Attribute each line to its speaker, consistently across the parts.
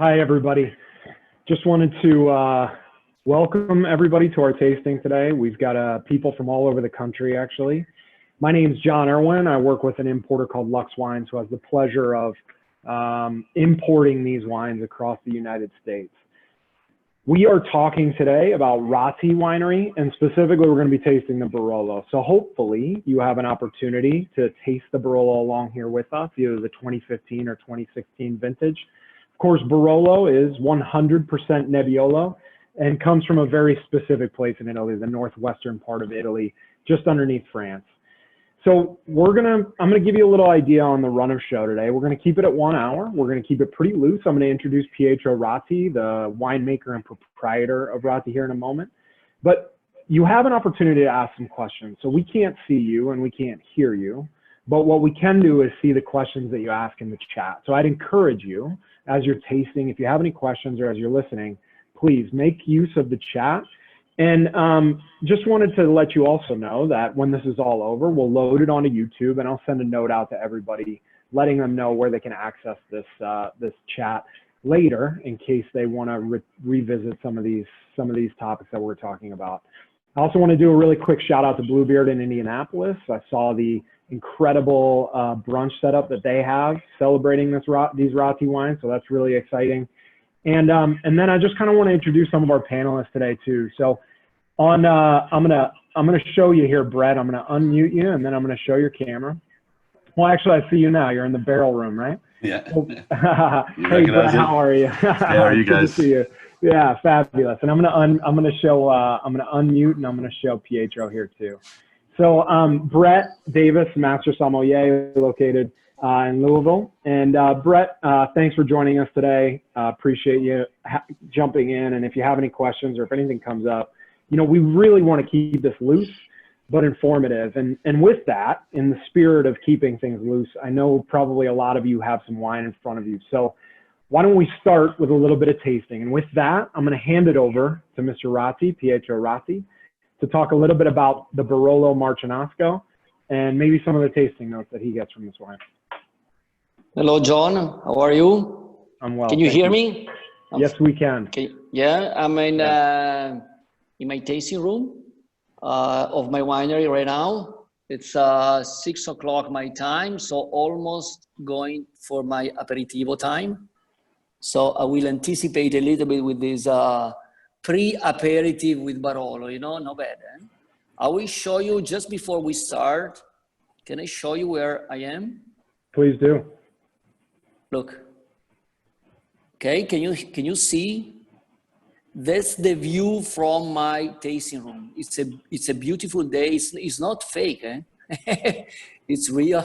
Speaker 1: Hi, everybody. Just wanted to welcome everybody to our tasting today. We've got people from all over the country, actually. My name is John Irwin. I work with an importer called Lux Wines, who has the pleasure of importing these wines across the United States. We are talking today about Ratti Winery, and specifically, we're going to be tasting the Barolo. So hopefully, you have an opportunity to taste the Barolo along here with us, either the 2015 or 2016 vintage. Of course, Barolo is 100% Nebbiolo and comes from a very specific place in Italy, the northwestern part of Italy, just underneath France. So I'm gonna give you a little idea on the run of show today. We're gonna keep it at 1 hour. We're gonna keep it pretty loose. I'm gonna introduce Pietro Ratti, the winemaker and proprietor of Ratti, here in a moment. But you have an opportunity to ask some questions. So we can't see you and we can't hear you, but what we can do is see the questions that you ask in the chat. So I'd encourage you, as you're tasting, if you have any questions or as you're listening, please make use of the chat. And just wanted to let you also know that when this is all over, we'll load it onto YouTube, and I'll send a note out to everybody, letting them know where they can access this this chat later in case they want to revisit some of these topics that we're talking about. I also want to do a really quick shout out to Bluebeard in Indianapolis. I saw the incredible brunch setup that they have celebrating these Ratti wines, so that's really exciting. And then I just kind of want to introduce some of our panelists today too. So I'm gonna show you here, Brett. I'm gonna unmute you, and then I'm gonna show your camera. Well, actually, I see you now. You're in the barrel room, right?
Speaker 2: Yeah.
Speaker 1: So, hey, Brett, how are you?
Speaker 2: How are you guys?
Speaker 1: Good to see you. Yeah, fabulous. And I'm gonna unmute, and I'm gonna show Pietro here too. So Brett Davis, Master Sommelier, located in Louisville. And Brett, thanks for joining us today. Appreciate you jumping in. And if you have any questions or if anything comes up, you know, we really want to keep this loose but informative. And with that, in the spirit of keeping things loose, I know probably a lot of you have some wine in front of you. So why don't we start with a little bit of tasting? And with that, I'm going to hand it over to Mr. Ratti, Pietro Ratti, to talk a little bit about the Barolo Marcinasco and maybe some of the tasting notes that he gets from this wine.
Speaker 3: Hello, John. How are you?
Speaker 1: I'm well.
Speaker 3: Can you hear me?
Speaker 1: Yes, we can.
Speaker 3: Okay. Yeah, I'm in my tasting room of my winery right now. It's 6 o'clock my time, so almost going for my aperitivo time. So I will anticipate a little bit with this pre-aperitif with Barolo, you know, not bad. Eh? I will show you just before we start. Can I show you where I am?
Speaker 1: Please do.
Speaker 3: Look. Okay, can you see? That's the view from my tasting room. It's a beautiful day. It's not fake, eh? It's real.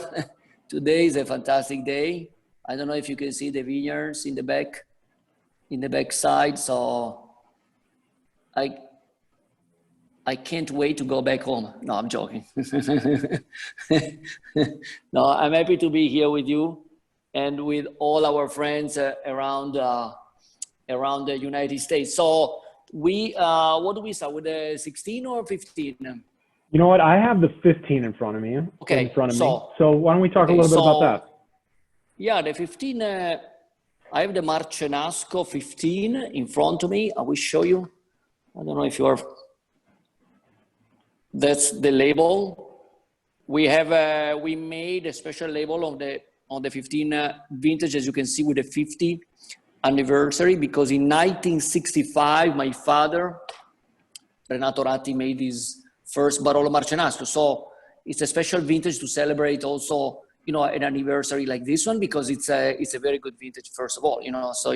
Speaker 3: Today is a fantastic day. I don't know if you can see the vineyards in the back side. So I can't wait to go back home. No, I'm joking. No, I'm happy to be here with you and with all our friends around the United States. So what do we start with, the 16 or 15?
Speaker 1: You know what? I have the 15 in front of me.
Speaker 3: Okay.
Speaker 1: In front of me. So why don't we talk a little bit about that?
Speaker 3: Yeah, the 15. I have the Marcinasco 15 in front of me. I will show you. I don't know if you are. That's the label. We have we made a special label on the 15 vintage, as you can see, with the 50 anniversary, because in 1965 my father Renato Ratti made his first Barolo Marcinasco. So it's a special vintage to celebrate also, you know, an anniversary like this one, because it's a very good vintage, first of all, you know. So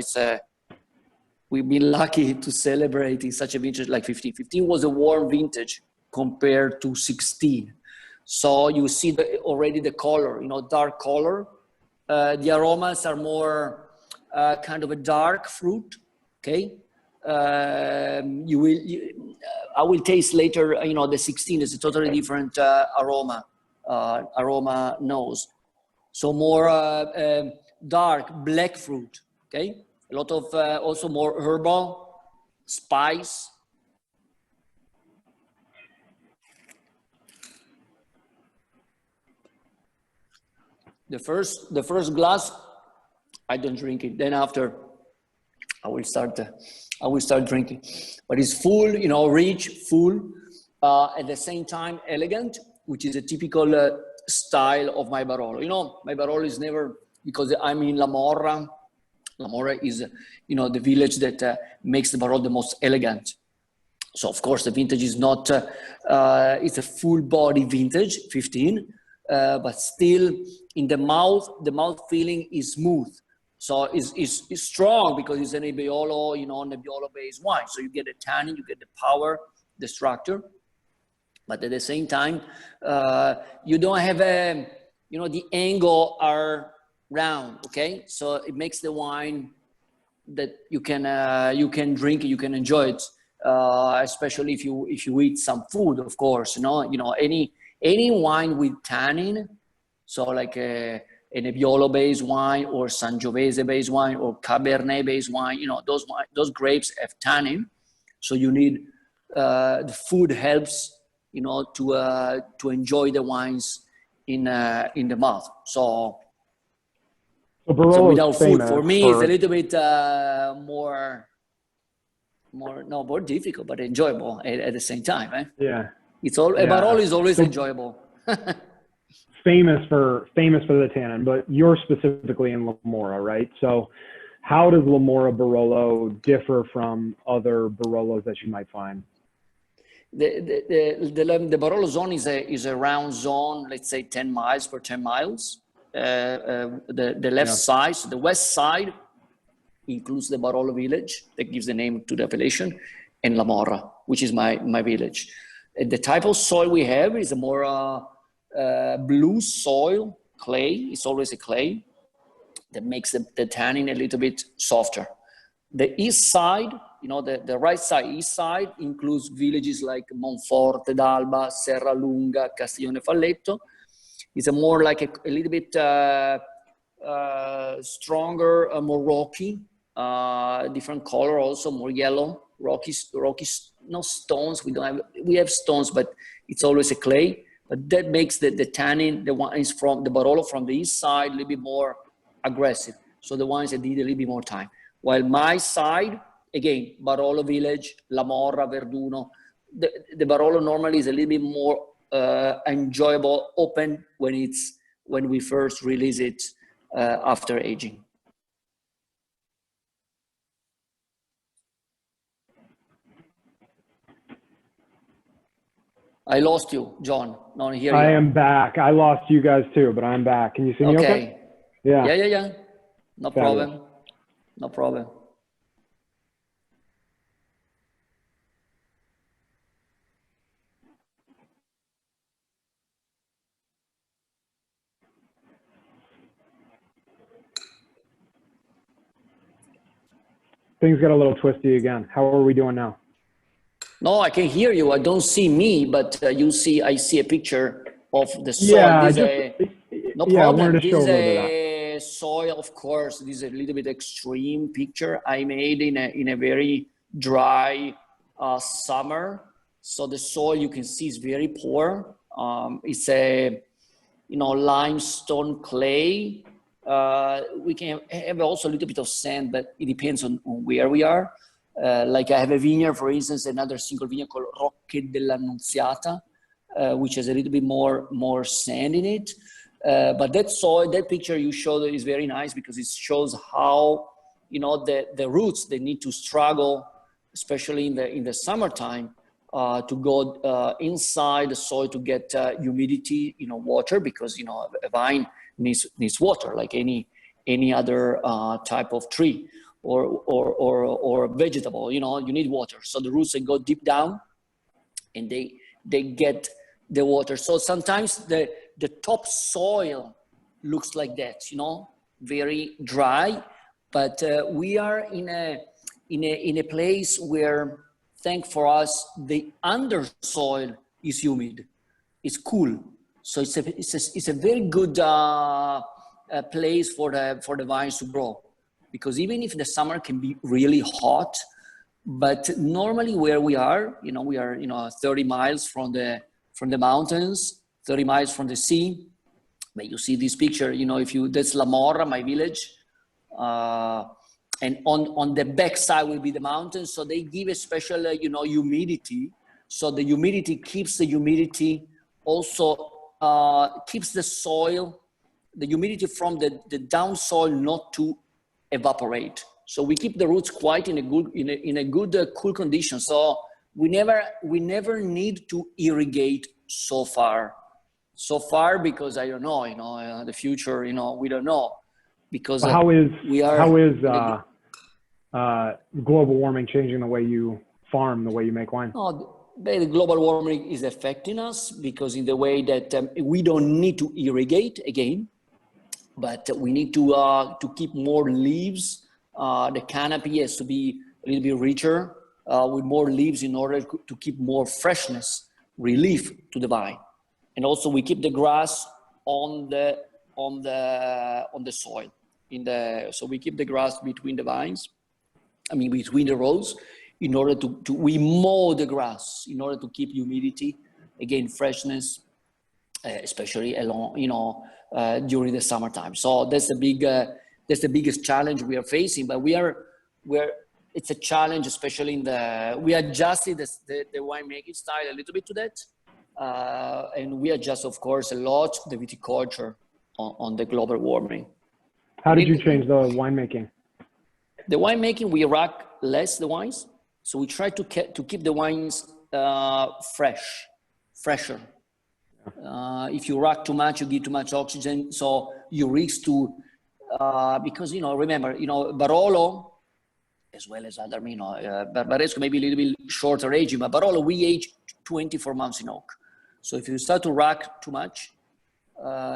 Speaker 3: we've been lucky to celebrate in such a vintage like 15. 15 was a warm vintage compared to 16. So you see already the color, you know, dark color. The aromas are more kind of a dark fruit, okay? I will taste later, you know, the 16 is a totally different aroma nose. So more dark black fruit, okay? A lot of also more herbal, spice. The first glass, I don't drink it. Then after, I will start drinking. But it's full, you know, rich, full, at the same time elegant, which is a typical style of my Barolo. You know, my Barolo is never, because I'm in La Morra. La Morra is, you know, the village that makes the Barolo the most elegant. So of course the vintage is not, it's a full body vintage, 15, but still in the mouth feeling is smooth. So it's strong because it's a Nebbiolo, you know, Nebbiolo based wine. So you get the tannin, you get the power, the structure, but at the same time, you don't have a, you know, the angle are round, okay? So it makes the wine that you can drink, you can enjoy it, especially if you eat some food, of course. You know, any wine with tannin, so like a Nebbiolo based wine or Sangiovese based wine or Cabernet based wine, you know, those grapes have tannin, so you need the food helps, you know, to enjoy the wines in the mouth. So without food, for me, it's a little bit more difficult, but enjoyable at the same time. Eh?
Speaker 1: Yeah.
Speaker 3: Barolo is always enjoyable.
Speaker 1: famous for the tannin, but you're specifically in La Morra, right? So how does La Morra Barolo differ from other Barolos that you might find?
Speaker 3: The Barolo zone is a round zone, let's say 10 miles per 10 miles. The left side, so the west side, includes the Barolo village that gives the name to the appellation, and La Morra, which is my village. The type of soil we have is a more blue soil, clay. It's always a clay that makes the tannin a little bit softer. The east side, you know, the right side, east side, includes villages like Monforte d'Alba, Serra Lunga, Castiglione Falletto. It's a more like a little bit stronger, more rocky, different color also, more yellow, rocky, no stones. We have stones, but it's always a clay. But that makes the tannin, the wines from the Barolo from the east side, a little bit more aggressive. So the wines that need a little bit more time. While my side, again, Barolo village, La Morra, Verduno, the Barolo normally is a little bit more enjoyable, open when we first release it after aging. I lost you, John. No, here
Speaker 1: I am back. I lost you guys too, but I'm back. Can you see me okay?
Speaker 3: Yeah. No problem. No problem.
Speaker 1: Things got a little twisty again. How are we doing now?
Speaker 3: No, I can hear you. I don't see me, but I see a picture of the soil.
Speaker 1: Yeah,
Speaker 3: no problem.
Speaker 1: I wanted to show
Speaker 3: This is
Speaker 1: a little bit of that.
Speaker 3: Soil, of course. This is a little bit extreme picture I made in a very dry summer. So the soil you can see is very poor. It's a limestone clay. We can have also a little bit of sand, but it depends on where we are. Like I have a vineyard, for instance, another single vineyard called Rocche dell'Annunziata, which has a little bit more sand in it. But that soil, that picture you showed is very nice because it shows how, the roots, they need to struggle, especially in the summertime, to go inside the soil to get humidity, water, because, a vine needs water like any other type of tree or vegetable. You need water. So the roots, they go deep down and they get the water. So sometimes the top soil looks like that, very dry, but we are in a place where, thank for us, the undersoil is humid, it's cool. So it's a very good place for the vines to grow, because even if the summer can be really hot, but normally where we are, we are 30 miles from the mountains, 30 miles from the sea. But you see this picture, that's La Morra, my village. and on the back side will be the mountains. So they give a special, humidity. So the humidity keeps the humidity, also keeps the soil, the humidity from the down soil not to evaporate. So we keep the roots quite in a good cool condition. So we never need to irrigate so far because I don't know, the future, we don't know, because
Speaker 1: how is global warming changing the way you farm, the way you make wine?
Speaker 3: The global warming is affecting us because in the way that we don't need to irrigate again, but we need to keep more leaves. The canopy has to be a little bit richer with more leaves in order to keep more freshness, relief to the vine. And also we keep the grass on the soil. So we keep the grass between the vines, between the rows, in order we mow the grass in order to keep humidity, again, freshness, especially along, during the summertime. So that's the biggest challenge we are facing, but it's a challenge, especially we adjusted the winemaking style a little bit to that. And we adjust, of course, a lot the viticulture on the global warming.
Speaker 1: How did you change the winemaking?
Speaker 3: The winemaking, we rack less the wines. So we try to keep the wines fresher. If you rack too much, you give too much oxygen. So you risk to, because, remember, Barolo, as well as other, Barbaresco maybe a little bit shorter aging, but Barolo, we age 24 months in oak. So if you start to rack too much,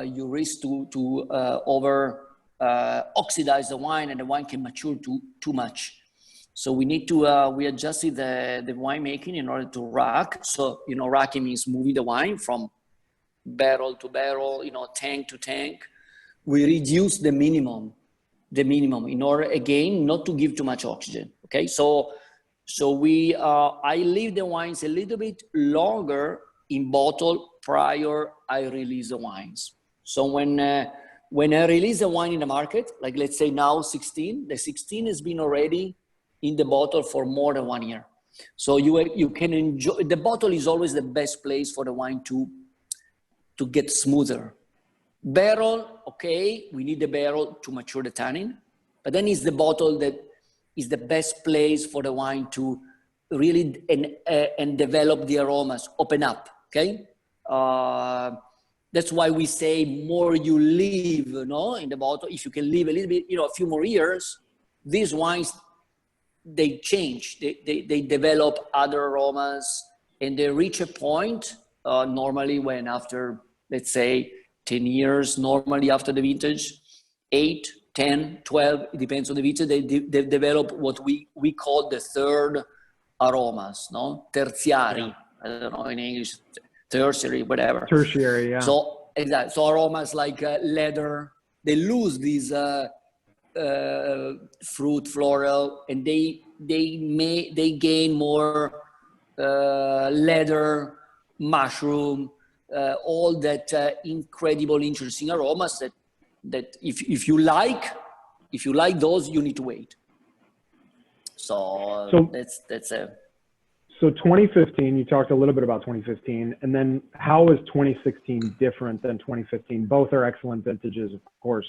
Speaker 3: you risk to over oxidize the wine, and the wine can mature too much. So we need to, we adjusted the winemaking in order to rack. So, racking means moving the wine from barrel to barrel, tank to tank. We reduce the minimum in order, again, not to give too much oxygen. Okay. So I leave the wines a little bit longer in bottle prior I release the wines. So when I release the wine in the market, like let's say now 16, the 16 has been already in the bottle for more than 1 year. So you can enjoy, the bottle is always the best place for the wine to get smoother. Barrel, okay, we need the barrel to mature the tannin, but then it's the bottle that is the best place for the wine to really and develop the aromas, open up, okay? That's why we say more you leave, in the bottle. If you can leave a little bit, a few more years, these wines, they change, they develop other aromas, and they reach a point normally when after, let's say, 10 years, normally after the vintage, 8, 10, 12, it depends on the vintage, they develop what we call the third aromas, tertiary, yeah. I don't know in English, tertiary, whatever.
Speaker 1: Tertiary, yeah.
Speaker 3: So, exactly. So aromas like leather, they lose these fruit, floral, and they gain more leather, mushroom, all that incredible, interesting aromas that if you like those, you need to wait. So that's a.
Speaker 1: So 2015, you talked a little bit about 2015, and then how is 2016 different than 2015? Both are excellent vintages, of course,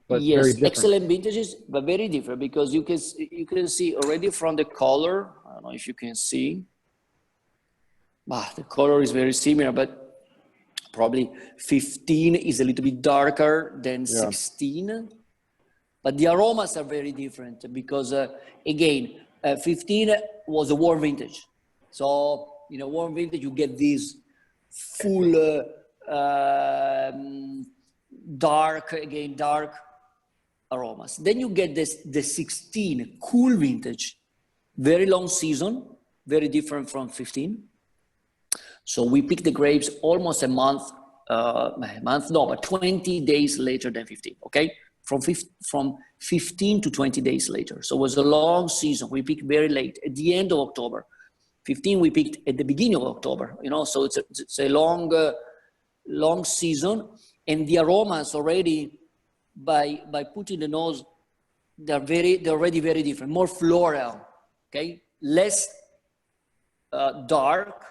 Speaker 1: but
Speaker 3: yes,
Speaker 1: very different.
Speaker 3: Excellent vintages, but very different, because you can see already from the color. I don't know if you can see. The color is very similar, but probably 15 is a little bit darker than 16. But the aromas are very different because, again, 15 was a warm vintage. So in a warm vintage, you get these full, dark aromas. Then you get the 16 cool vintage, very long season, very different from 15. So we pick the grapes almost but 20 days later than 15, okay? From 15 to 20 days later. So it was a long season. We picked very late, at the end of October. 15 we picked at the beginning of October, so it's a long season. And the aromas already, by putting the nose they're already very different, more floral, okay? Less dark,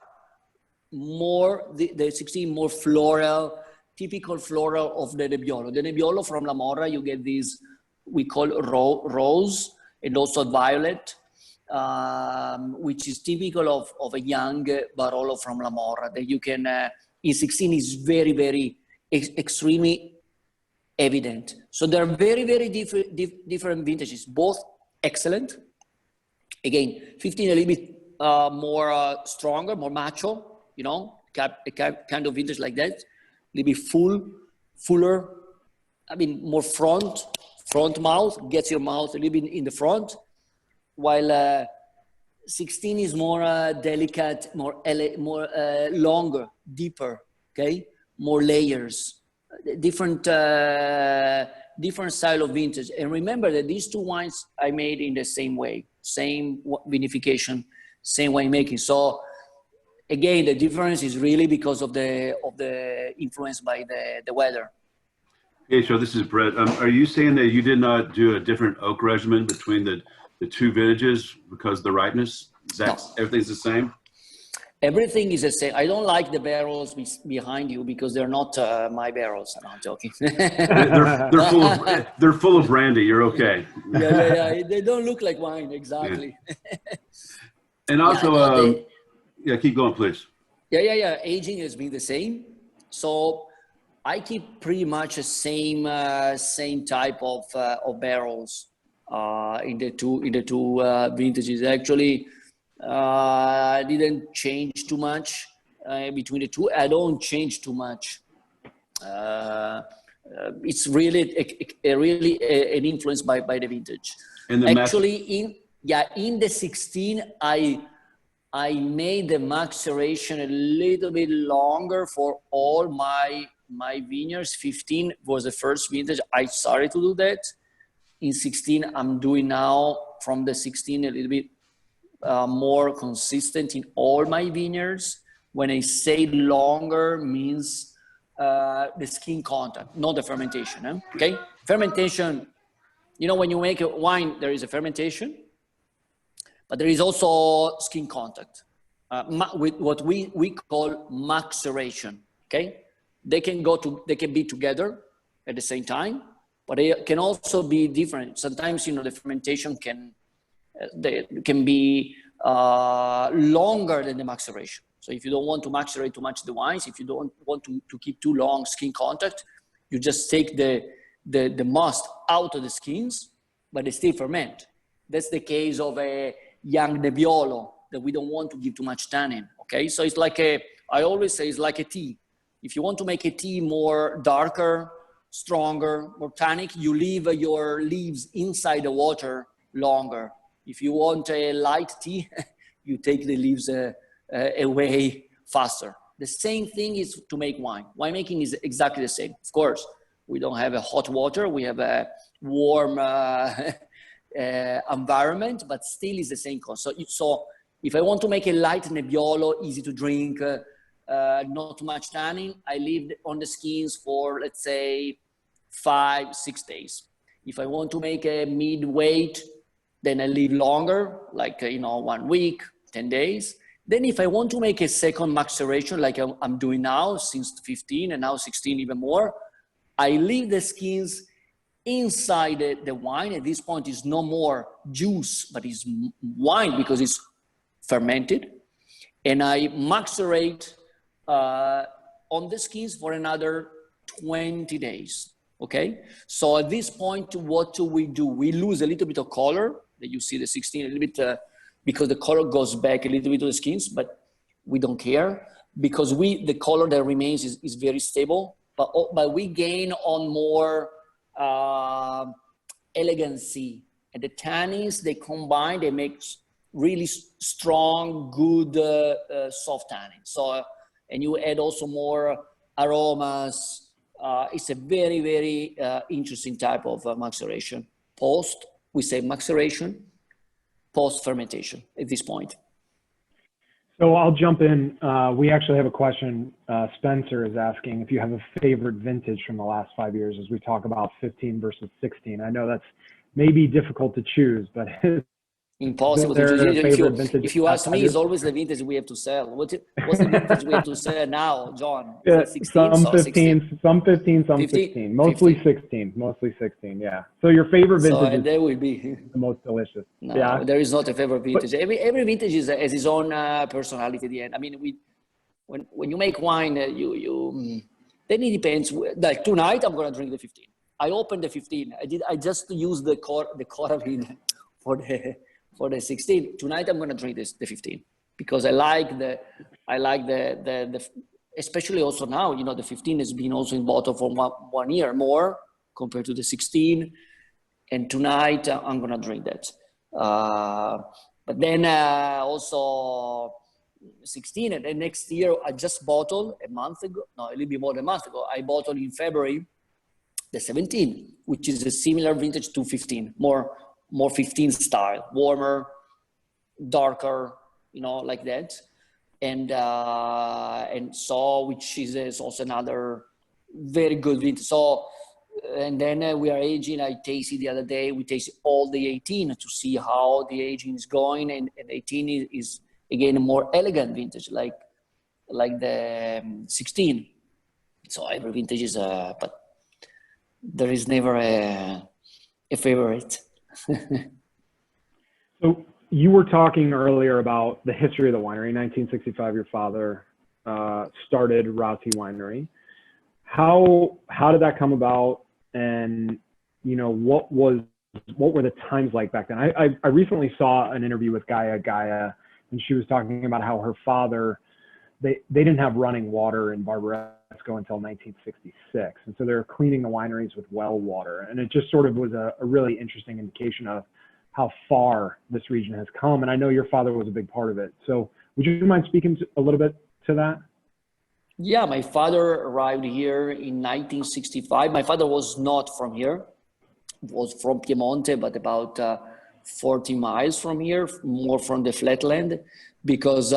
Speaker 3: more, the 16 more floral, typical floral of the Nebbiolo. The Nebbiolo from La Morra, you get these, we call rose, and also violet, which is typical of a young Barolo from La Morra that you can, in 16 is very, very, extremely evident. So they're very, very different vintages, both excellent. Again, 15 a little bit more stronger, more macho, you know, kind of vintage like that. A little bit fuller, I mean, more front mouth, gets your mouth a little bit in the front, while 16 is more delicate, more longer, deeper, okay? More layers, different style of vintage. And remember that these two wines I made in the same way, same vinification, same winemaking. So again, the difference is really because of the influence by the weather.
Speaker 2: Hey, so this is Brett. Are you saying that you did not do a different oak regimen between the two vintages because of the ripeness?
Speaker 3: No.
Speaker 2: Everything's the same?
Speaker 3: Everything is the same. I don't like the barrels behind you because they're not my barrels. No, I'm joking.
Speaker 2: they're full of brandy. You're okay.
Speaker 3: Yeah. They don't look like wine, exactly.
Speaker 2: Yeah. And also, keep going, please.
Speaker 3: Yeah. Aging has been the same. So I keep pretty much the same type of barrels in the two vintages. Actually, I didn't change too much between the two. I don't change too much. It's really an influence by the vintage. And actually, in the 16, I made the macceration a little bit longer for all my vineyards. 15 was the first vintage. I started to do that. In 16, I'm doing now from the 16 a little bit more consistent in all my vineyards. When I say longer, means the skin contact, not the fermentation. Okay, fermentation. You know, when you make a wine, there is a fermentation, but there is also skin contact with what we call macceration. Okay, they can be together at the same time, but they can also be different. Sometimes, you know, the fermentation can be longer than the macceration. So if you don't want to macerate too much the wines, if you don't want to keep too long skin contact, you just take the must out of the skins, but they still ferment. That's the case of a young Nebbiolo that we don't want to give too much tannin. Okay, so it's like I always say it's like a tea. If you want to make a tea more darker, stronger, more tannic, you leave your leaves inside the water longer. If you want a light tea, you take the leaves away faster. The same thing is to make wine. Winemaking is exactly the same. Of course, we don't have a hot water. We have a warm environment, but still is the same concept. So if I want to make a light Nebbiolo, easy to drink, not too much tannin, I leave on the skins for, let's say, 5-6 days. If I want to make a mid-weight, then I leave longer, like, 1 week, 10 days. Then if I want to make a second maceration, like I'm doing now since 15 and now 16 even more, I leave the skins inside the wine. At this point, it's no more juice, but it's wine because it's fermented. And I macerate on the skins for another 20 days. Okay, so at this point, what do? We lose a little bit of color that you see the 16 a little bit because the color goes back a little bit to the skins, but we don't care because the color that remains is very stable. But we gain on more elegancy, and the tannins they combine, they make really strong, good soft tannins. So and you add also more aromas. It's a very, very interesting type of maceration. We say maceration, post-fermentation at this point.
Speaker 1: So I'll jump in. We actually have a question. Spencer is asking if you have a favorite vintage from the last 5 years as we talk about 15 versus 16. I know may be difficult to choose, but
Speaker 3: Impossible to
Speaker 1: their
Speaker 3: choose.
Speaker 1: favorite vintage?
Speaker 3: If you ask me, it's always the vintage we have to sell. What's the vintage we have to sell now, John? Is
Speaker 1: Yeah,
Speaker 3: it 16?
Speaker 1: some
Speaker 3: So
Speaker 1: 15, some 15, some
Speaker 3: 15?
Speaker 1: 16. Mostly
Speaker 3: 15.
Speaker 1: 16. Mostly 16. Yeah. So your favorite
Speaker 3: So
Speaker 1: vintage
Speaker 3: and
Speaker 1: is
Speaker 3: there will be.
Speaker 1: the most delicious.
Speaker 3: No,
Speaker 1: Yeah.
Speaker 3: there is not a favorite
Speaker 1: But
Speaker 3: vintage. Every vintage has its own personality at the end. I mean, when you make wine, then it depends. Like tonight, I'm gonna drink the 15. I opened the 15. I just used the Coravin for the 16. Tonight, I'm gonna drink the 15 because I like the especially also now. You know, the 15 has been also in bottle for one year more compared to the 16. And tonight I'm gonna drink that. But then also 16, and then next year I just bottled a little bit more than a month ago. I bottled in February the 17, which is a similar vintage to 15, more 15 style, warmer, darker, you know, like that. And so which is also another very good vintage. So. And then we are aging. I tasted the other day. We tasted all the 18 to see how the aging is going. And 18 is again a more elegant vintage, like the 16. So every vintage is but there is never a favorite.
Speaker 1: so you were talking earlier about the history of the winery. 1965, your father started Ratti Winery. How did that come about? And, you know, what were the times like back then? I recently saw an interview with Gaia, and she was talking about how her father, they didn't have running water in Barbaresco until 1966. And so they were cleaning the wineries with well water. And it just sort of was a really interesting indication of how far this region has come. And I know your father was a big part of it. So would you mind speaking a little bit to that?
Speaker 3: Yeah, my father arrived here in 1965. My father was not from here, was from Piemonte, but about 40 miles from here, more from the flatland, because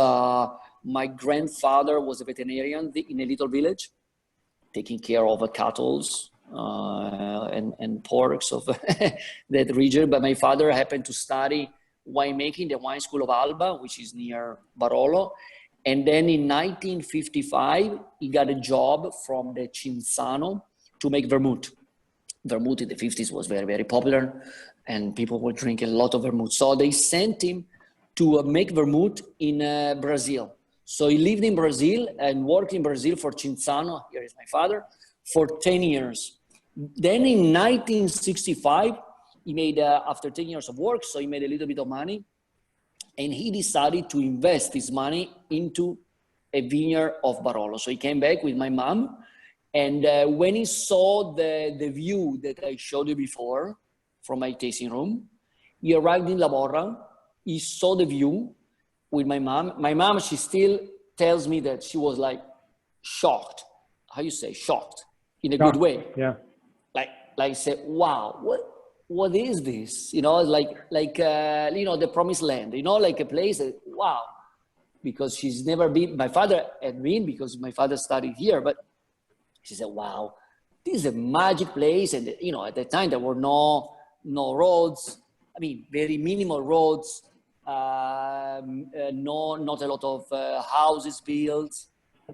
Speaker 3: my grandfather was a veterinarian in a little village, taking care of cattle and porks of that region. But my father happened to study winemaking, the wine school of Alba, which is near Barolo. And then in 1955, he got a job from the Cinzano to make vermouth. Vermouth in the 50s was very, very popular, and people were drinking a lot of vermouth. So they sent him to make vermouth in Brazil. So he lived in Brazil and worked in Brazil for Cinzano, here is my father, for 10 years. Then in 1965, he made, after 10 years of work, so he made a little bit of money. And he decided to invest his money into a vineyard of Barolo. So he came back with my mom. And when he saw the view that I showed you before from my tasting room, he arrived in La Borra. He saw the view with my mom. My mom, she still tells me that she was like shocked. How you say shocked? In a good way.
Speaker 1: Yeah.
Speaker 3: Like say, wow, what is this? You know, like you know, the promised land, you know, like a place that, wow, because she's never been, my father had been because my father studied here, but she said, wow, this is a magic place. And, you know, at the time there were no roads. I mean, very minimal roads, not a lot of houses built.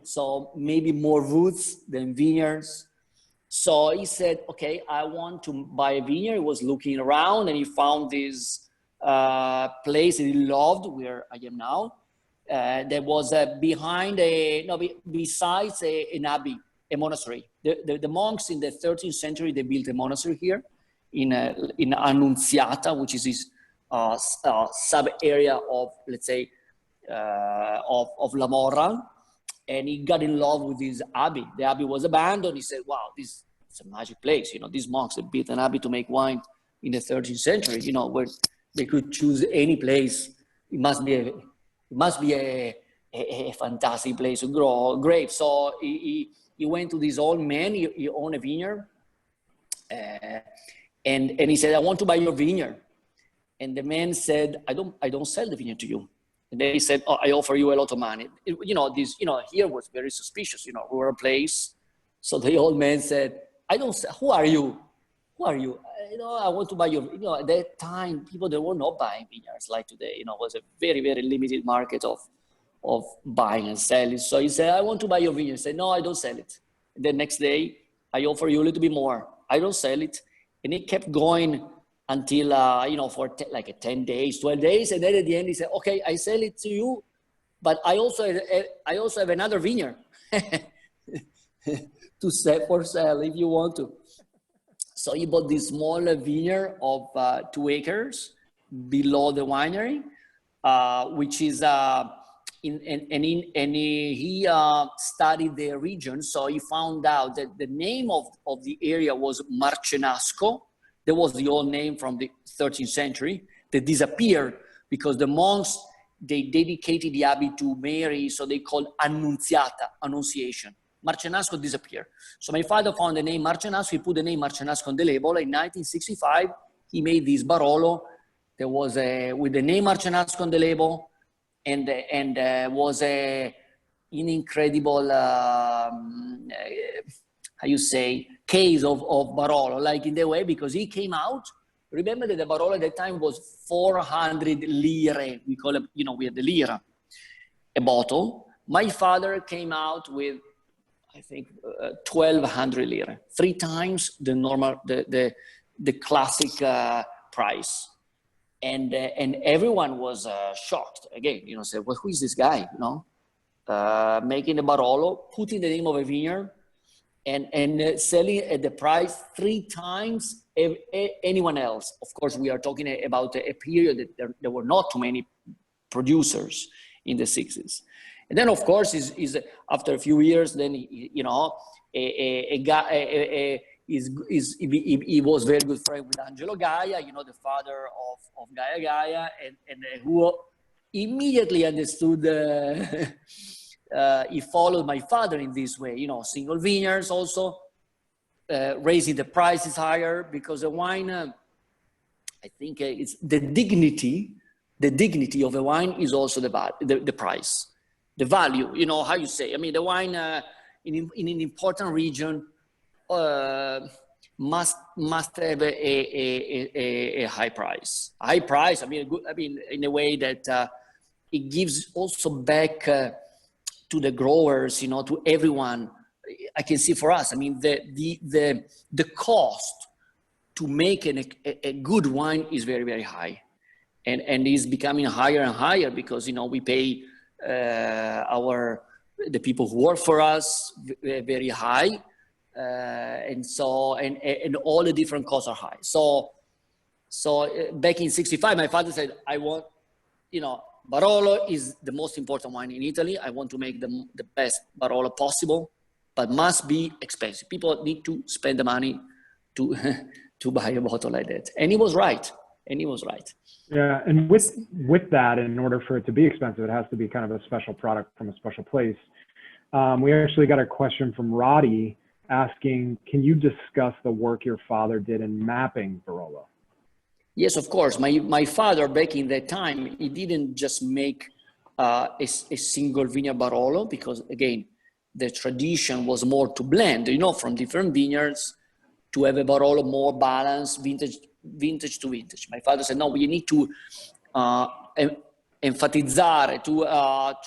Speaker 3: So maybe more woods than vineyards. So he said, okay, I want to buy a vineyard. He was looking around and he found this place that he loved, where I am now. There was besides an abbey, a monastery. The monks in the 13th century, they built a monastery here in Annunziata, which is this sub-area of, let's say, of La Morra. And he got in love with this abbey. The abbey was abandoned. He said, wow, this is a magic place. You know, these monks had built an abbey to make wine in the 13th century, you know, where they could choose any place. It must be a fantastic place to grow grapes. So he went to this old man. He owned a vineyard. And he said, I want to buy your vineyard. And the man said, I don't sell the vineyard to you. And then he said, oh, I offer you a lot of money. Here was very suspicious, rural place. So the old man said, who are you? Who are you? I want to buy your, at that time, people, they were not buying vineyards like today. It was a very, very limited market of buying and selling. So he said, I want to buy your vineyard. I said, no, I don't sell it. And the next day, I offer you a little bit more. I don't sell it. And it kept going until, for like 10 days, 12 days. And then at the end, he said, okay, I sell it to you, but I also have another vineyard to sell for sale if you want to. So he bought this small vineyard of 2 acres below the winery, which is, he studied the region. So he found out that the name of the area was Marcenasco. That was the old name from the 13th century that disappeared because the monks, they dedicated the abbey to Mary. So they called Annunziata, Annunciation. Marcenasco disappeared. So my father found the name Marcenasco. He put the name Marcenasco on the label. In 1965, he made this Barolo. There was with the name Marcenasco on the label, and was an incredible, case of Barolo, like in the way, because he came out. Remember that the Barolo at that time was 400 lire. We call it, we had the lira, a bottle. My father came out with, I think, 1,200 lire, 3 times the normal, the classic price. And everyone was shocked. Again, said, well, who is this guy, making the Barolo, putting the name of a vineyard, and selling at the price 3 times anyone else. Of course, we are talking about a period that there were not too many producers in the 60s. And then, of course, is after a few years, then, he was very good friend with Angelo Gaia, the father of Gaia, and who immediately understood, he followed my father in this way, single vineyards also, raising the prices higher, because the wine, I think it's the dignity of a wine is also the price, the value, how you say. I mean, the wine in an important region must have a high price. I mean, in a way that it gives also back to the growers, to everyone. I can see for us, I mean, the cost to make a good wine is very, very high, and is becoming higher and higher because, we pay the people who work for us very high. And so, and all the different costs are high. So back in 65, my father said, I want, Barolo is the most important wine in Italy. I want to make the best Barolo possible, but must be expensive. People need to spend the money to buy a bottle like that. And he was right.
Speaker 1: Yeah, and with that, in order for it to be expensive, it has to be kind of a special product from a special place. We actually got a question from Ratti asking, can you discuss the work your father did in mapping Barolo?
Speaker 3: Yes, of course. My father, back in that time, he didn't just make a single vineyard Barolo, because again, the tradition was more to blend, from different vineyards, to have a Barolo more balanced, vintage to vintage. My father said, no, we need to emphasize, to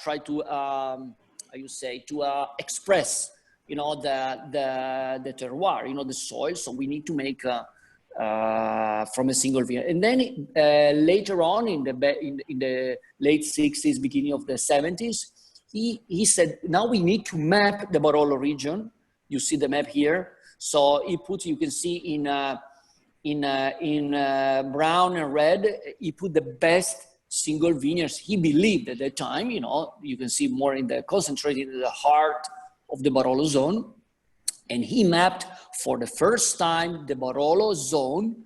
Speaker 3: try to, to express, the terroir, the soil. So we need to make from a single vineyard. And then later on in the late 60s, beginning of the 70s, he said, now we need to map the Barolo region. You see the map here. So he put, you can see in brown and red, he put the best single vineyards he believed at that time. You can see more in the concentrated in the heart of the Barolo zone. And he mapped for the first time the Barolo zone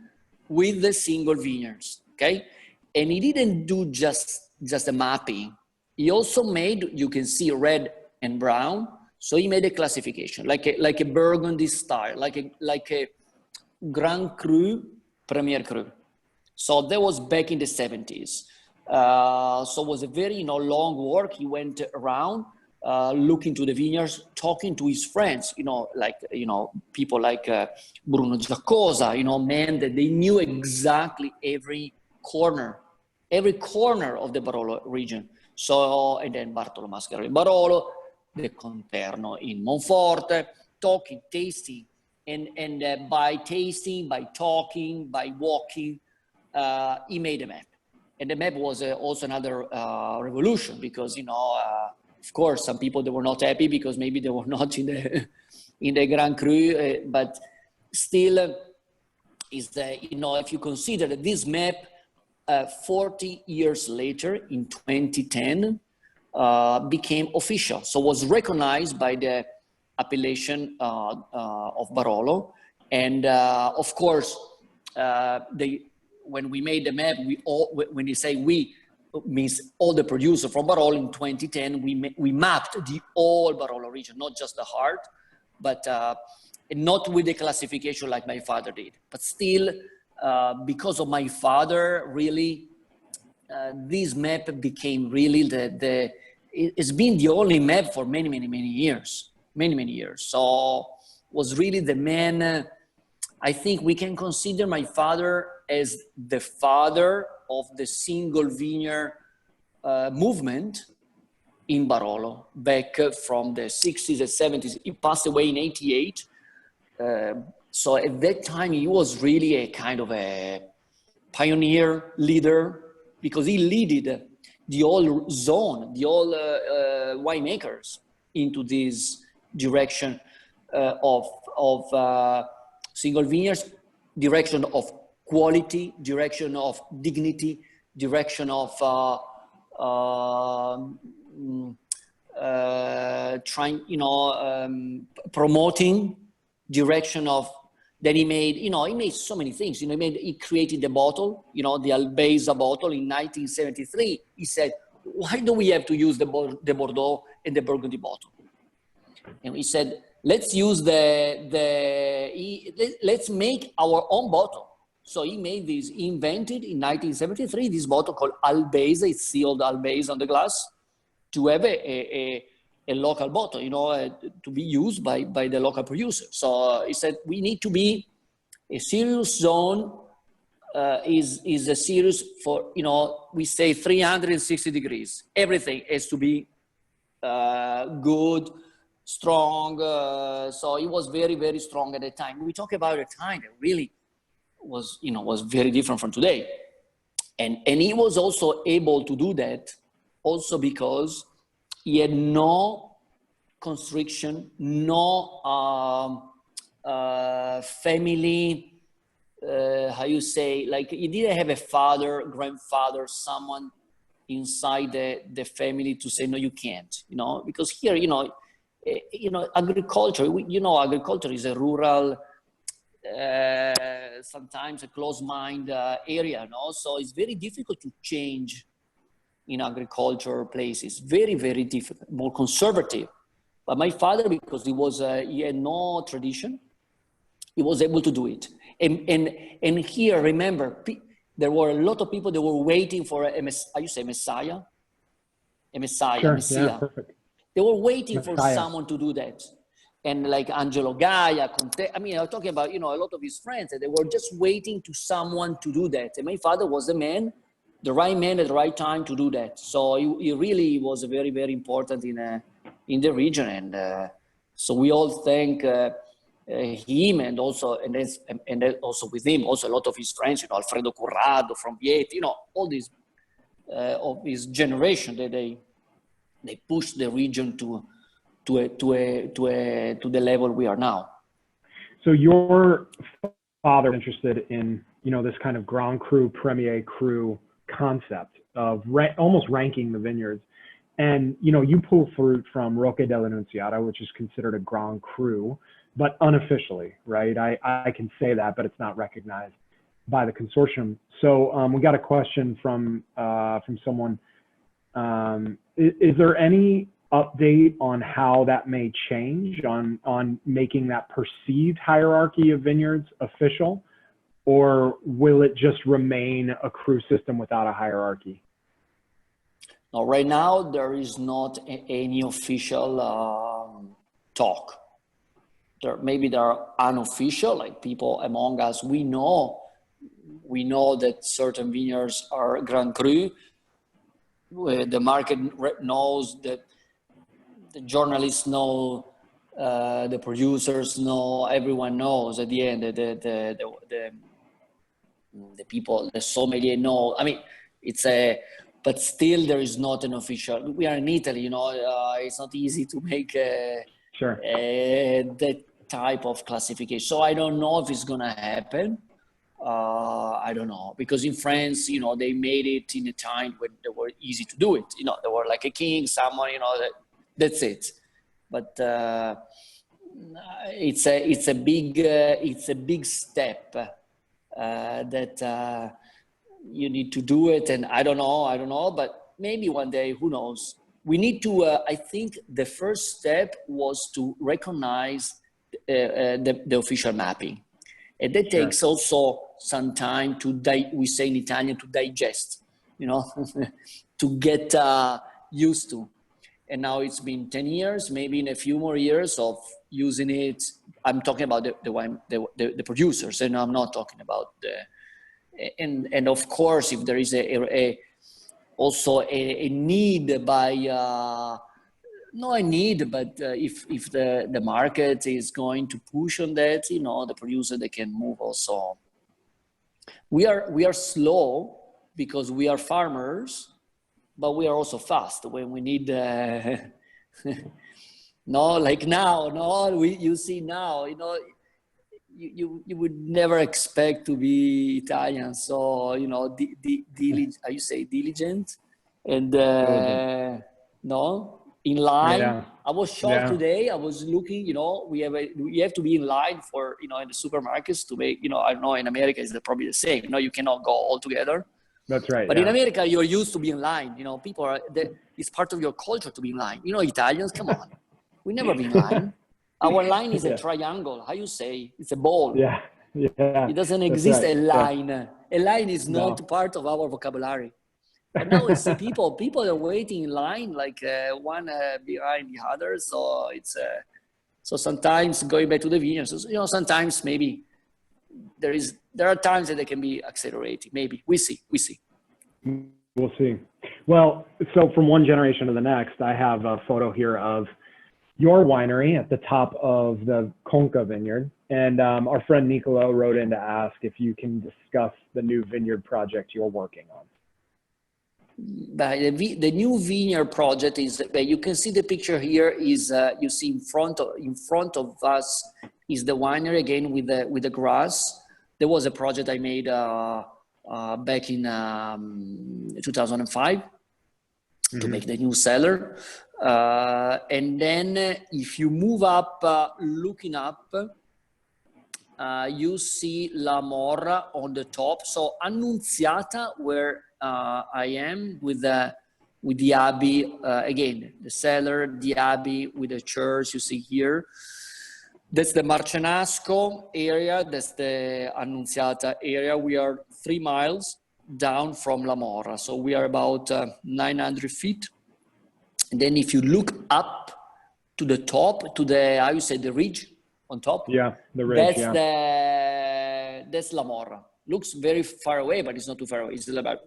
Speaker 3: with the single vineyards, okay? And he didn't do just the mapping. He also made, you can see red and brown. So he made a classification, like a Burgundy style, like a Grand Cru, Premier Cru. So that was back in the 70s. So it was a very long work. He went around looking to the vineyards, talking to his friends, people like Bruno Giacosa, men that they knew exactly every corner of the Barolo region. So, and then Bartolo Mascaro in Barolo, the Conterno in Monforte, talking, tasting, and by tasting, by talking, by walking, he made a map. And the map was also another revolution because, of course, some people, they were not happy because maybe they were not in the Grand Cru, but still if you consider that this map 40 years later in 2010 became official. So was recognized by the appellation of Barolo. And of course, when we made the map, when you say we, means all the producers from Barolo in 2010, we mapped the whole Barolo region, not just the heart, but not with the classification like my father did. But still, because of my father, really, this map became really it's been the only map for many years. So was really the man. I think we can consider my father as the father of the single vineyard movement in Barolo back from the 60s and 70s. He passed away in 88. So at that time, he was really a kind of a pioneer leader because he led the whole zone, the whole winemakers into this direction of single vineyards, direction of quality, direction of dignity, direction of promoting, direction of that he made. He made so many things. He created the bottle, the Albeza bottle in 1973. He said, why do we have to use the Bordeaux and the Burgundy bottle? And he said, let's use let's make our own bottle. So he made this, he invented in 1973 this bottle called Albeza. It's sealed Albeza on the glass to have a local bottle, to be used by the local producer. So he said, we need to be a serious zone, is a serious for, we say 360 degrees. Everything has to be good, strong. So he was very, very strong at the time. We talk about a time that really was very different from today. And he was also able to do that also because he had no constriction, no family, how you say, like he didn't have a father, grandfather, someone inside the family to say, no, you can't, because here, agriculture, agriculture is a rural, sometimes a closed-mind area, so it's very difficult to change in agriculture places. Very, very difficult, more conservative. But my father, because he had no tradition, he was able to do it. And here, remember, there were a lot of people that were waiting for how you say Messiah? A Messiah,
Speaker 1: Sure,
Speaker 3: Messiah.
Speaker 1: yeah, perfect.
Speaker 3: They were waiting for
Speaker 1: Messiah.
Speaker 3: someone to do that. And like Angelo Gaia, Conte, I'm talking about, a lot of his friends, and they were just waiting to someone to do that. And my father was the man, the right man at the right time to do that. So he really was very, very important in the region. And so we all thank him, and also with him, also a lot of his friends, Alfredo Corrado from Vieti, all these of his generation that they pushed the region to the level we are now.
Speaker 1: So your father was interested in, this kind of Grand Cru, Premier Cru concept of almost ranking the vineyards. And, you pull fruit from Roque della Nunziata, which is considered a Grand Cru, but unofficially, right? I can say that, but it's not recognized by the consortium. So we got a question from someone. Is there any update on how that may change on making that perceived hierarchy of vineyards official, or will it just remain a cru system without a hierarchy?
Speaker 3: Now, right now, there is not any official talk. Maybe there are unofficial, like people among us, we know that certain vineyards are Grand Cru. The market knows, that the journalists know, the producers know, everyone knows at the end, the people, the sommelier know. I mean, but still there is not an official. We are in Italy, it's not easy to make
Speaker 1: Sure.
Speaker 3: that type of classification. So I don't know if it's gonna happen. I don't know, because in France, they made it in a time when they were easy to do it. They were like a king, someone, that's it. But it's a big step that you need to do it. And I don't know, but maybe one day, who knows? We need to, I think the first step was to recognize the official mapping. And that takes also some time we say in Italian, to digest, to get used to. And now it's been 10 years, maybe in a few more years of using it. I'm talking about the wine, the producers, and I'm not talking about and of course, if there is also a need by, no, a need, but if the market is going to push on that, the producer, they can move also. We are slow because we are farmers, but we are also fast when we need. No, like now, no, you see now, you would never expect to be Italian, so how you say diligent, and no. In line. Yeah. I was shocked today. I was looking, we have to be in line for, in the supermarkets to make, I don't know, in America is probably the same. You cannot go all together.
Speaker 1: That's right.
Speaker 3: But in America, you're used to be in line. People it's part of your culture to be in line. Italians, come on. We never be in line. Our line is a triangle. How you say? It's a ball.
Speaker 1: Yeah.
Speaker 3: It doesn't exist a line. Yeah. A line is not part of our vocabulary. But now it's people are waiting in line, like one behind the other. So it's so sometimes going back to the vineyards, sometimes maybe there are times that they can be accelerating. Maybe we see.
Speaker 1: We'll see. Well, so from one generation to the next, I have a photo here of your winery at the top of the Conca vineyard. And our friend Nicolo wrote in to ask if you can discuss the new vineyard project you're working on.
Speaker 3: The new vineyard project is, you can see the picture here is, you see in front of us is the winery again with the grass. There was a project I made back in 2005 to make the new cellar. And then if you move up, looking up, you see La Morra on the top. So Annunziata, where I am with the abbey, again, the cellar, the abbey with the church you see here. That's the Marcenasco area. That's the Annunziata area. We are 3 miles down from La Morra. So we are about 900 feet. And then if you look up to the top, to the, how you say, the ridge on top.
Speaker 1: Yeah, the ridge,
Speaker 3: that's La Morra. Looks very far away, but it's not too far away. It's about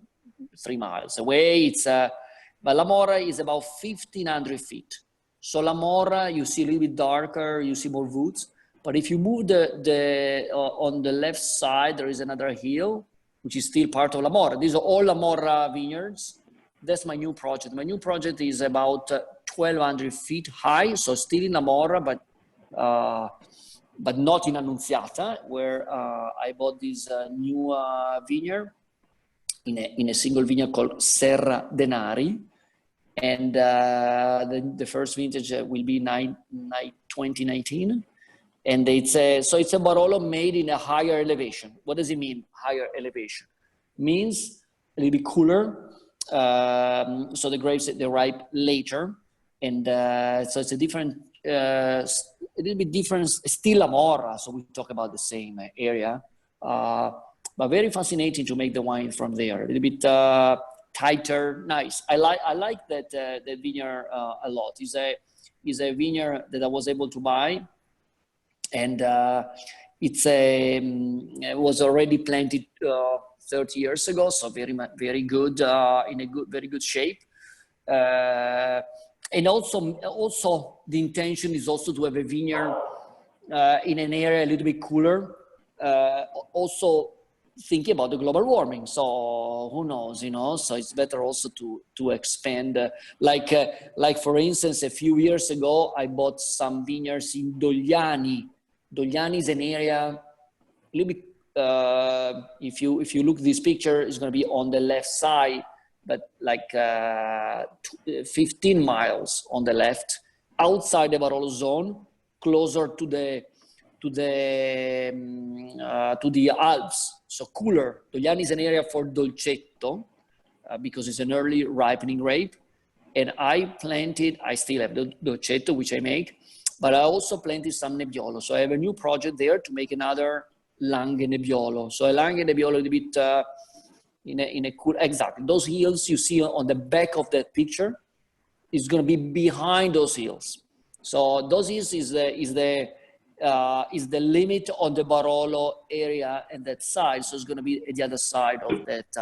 Speaker 3: 3 miles away. But La Morra is about 1,500 feet. So La Morra, you see a little bit darker, you see more woods. But if you move on the left side, there is another hill, which is still part of La Morra. These are all La Morra vineyards. That's my new project. My new project is about 1,200 feet high, so still in La Morra, but not in Annunziata, where I bought this new vineyard in a single vineyard called Serra Denari. And the first vintage will be 2019. And it's a Barolo made in a higher elevation. What does it mean, higher elevation? Means a little bit cooler. So the grapes, they ripe later. And so it's a different, a little bit different, still La Morra. So we talk about the same area. But very fascinating to make the wine from there. A little bit tighter, nice. I like that that vineyard a lot. Is a vineyard that I was able to buy, and it was already planted 30 years ago, so very good, in a very good shape. And also the intention is also to have a vineyard in an area a little bit cooler. Also thinking about the global warming, so who knows, you know? So it's better also to expand. Like for instance, a few years ago, I bought some vineyards in Dogliani. Dogliani is an area a little bit. If you look at this picture, it's going to be on the left side, but like 15 miles on the left, outside the Barolo zone, closer to the Alps, so cooler. Dogliani is an area for Dolcetto because it's an early ripening grape, and I still have the Dolcetto, which I make, but I also planted some Nebbiolo. So I have a new project there to make another Langhe Nebbiolo. So a Langhe Nebbiolo a little bit in a cool, exactly. Those hills you see on the back of that picture is going to be behind those hills. So those hills is the limit on the Barolo area and that side. So it's going to be at the other side of that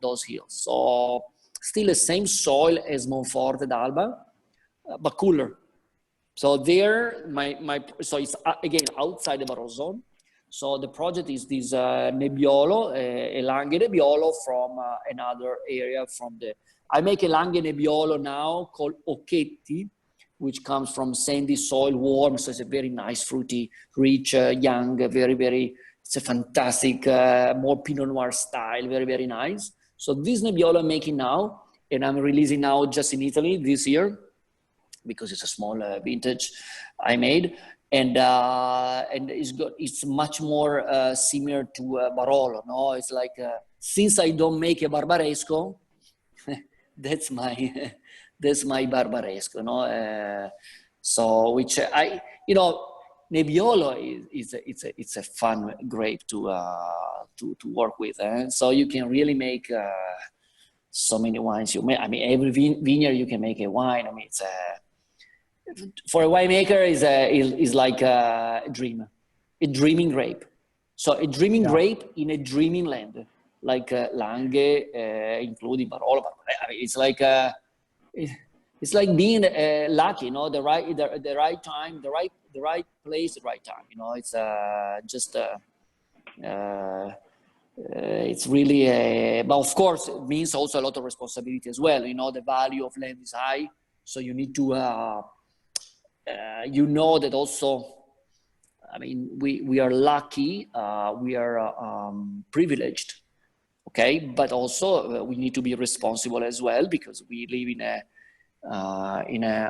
Speaker 3: those hills. So still the same soil as Monforte d'Alba, but cooler. So there, so it's again outside the Barolo zone. So the project is this Nebbiolo, a Langhe Nebbiolo from another area I make a Langhe Nebbiolo now called Occhetti, which comes from sandy soil, warm, so it's a very nice, fruity, rich, young, it's a fantastic, more Pinot Noir style, very nice. So this Nebbiolo I'm making now, and I'm releasing now just in Italy this year, because it's a small vintage I made, and it's much more similar to Barolo. No, it's like since I don't make a Barbaresco, that's my Barbaresco. No, so which Nebbiolo it's a fun grape to work with, so you can really make so many wines. Every vineyard you can make a wine. It's for a winemaker is like a dreaming grape. So a dreaming grape in a dreaming land, like Langhe, including Barolo. It's like being lucky, the right time, the right place, the right time. It's it's really but of course it means also a lot of responsibility as well. The value of land is high, so you need to that also. We are lucky, we are privileged, okay, but also we need to be responsible as well, because we live in an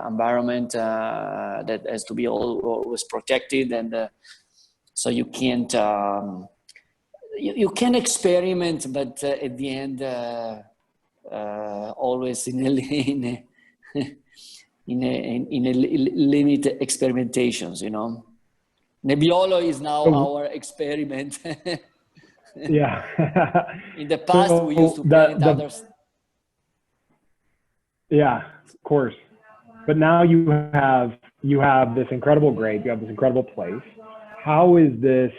Speaker 3: environment that has to be always protected, and so you can't you can experiment, but at the end always in a limit experimentations. Nebbiolo is now our experiment.
Speaker 1: Yeah.
Speaker 3: In the past, we used to plant others.
Speaker 1: Yeah, of course. But now you have this incredible grape, you have this incredible place. How is this,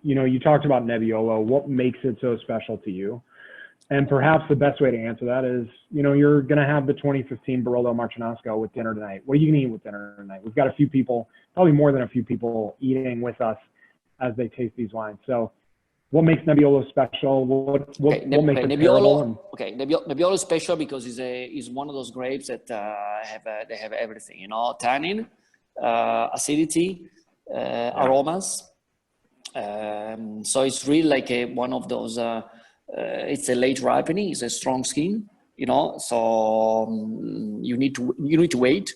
Speaker 1: you talked about Nebbiolo, what makes it so special to you? And perhaps the best way to answer that is, you're going to have the 2015 Barolo Marcinasco with dinner tonight. What are you going to eat with dinner tonight? We've got a few people, probably more than a few people, eating with us as they taste these wines. So what makes Nebbiolo special? What makes it terrible?
Speaker 3: Nebbiolo is special because is one of those grapes that they have everything, tannin, acidity, aromas. So it's really like one of those, it's a late ripening, it's a strong skin, so you need to wait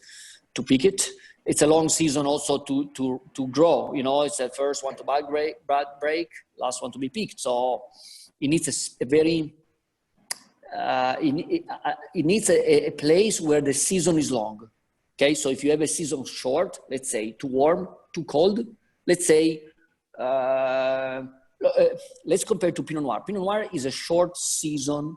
Speaker 3: to pick it. It's a long season also to grow, it's the first one to bud break, last one to be picked. So it needs a very, it needs a place where the season is long. Okay, so if you have a season short, let's say too warm, too cold, let's say, let's compare to Pinot Noir. Pinot Noir is a short season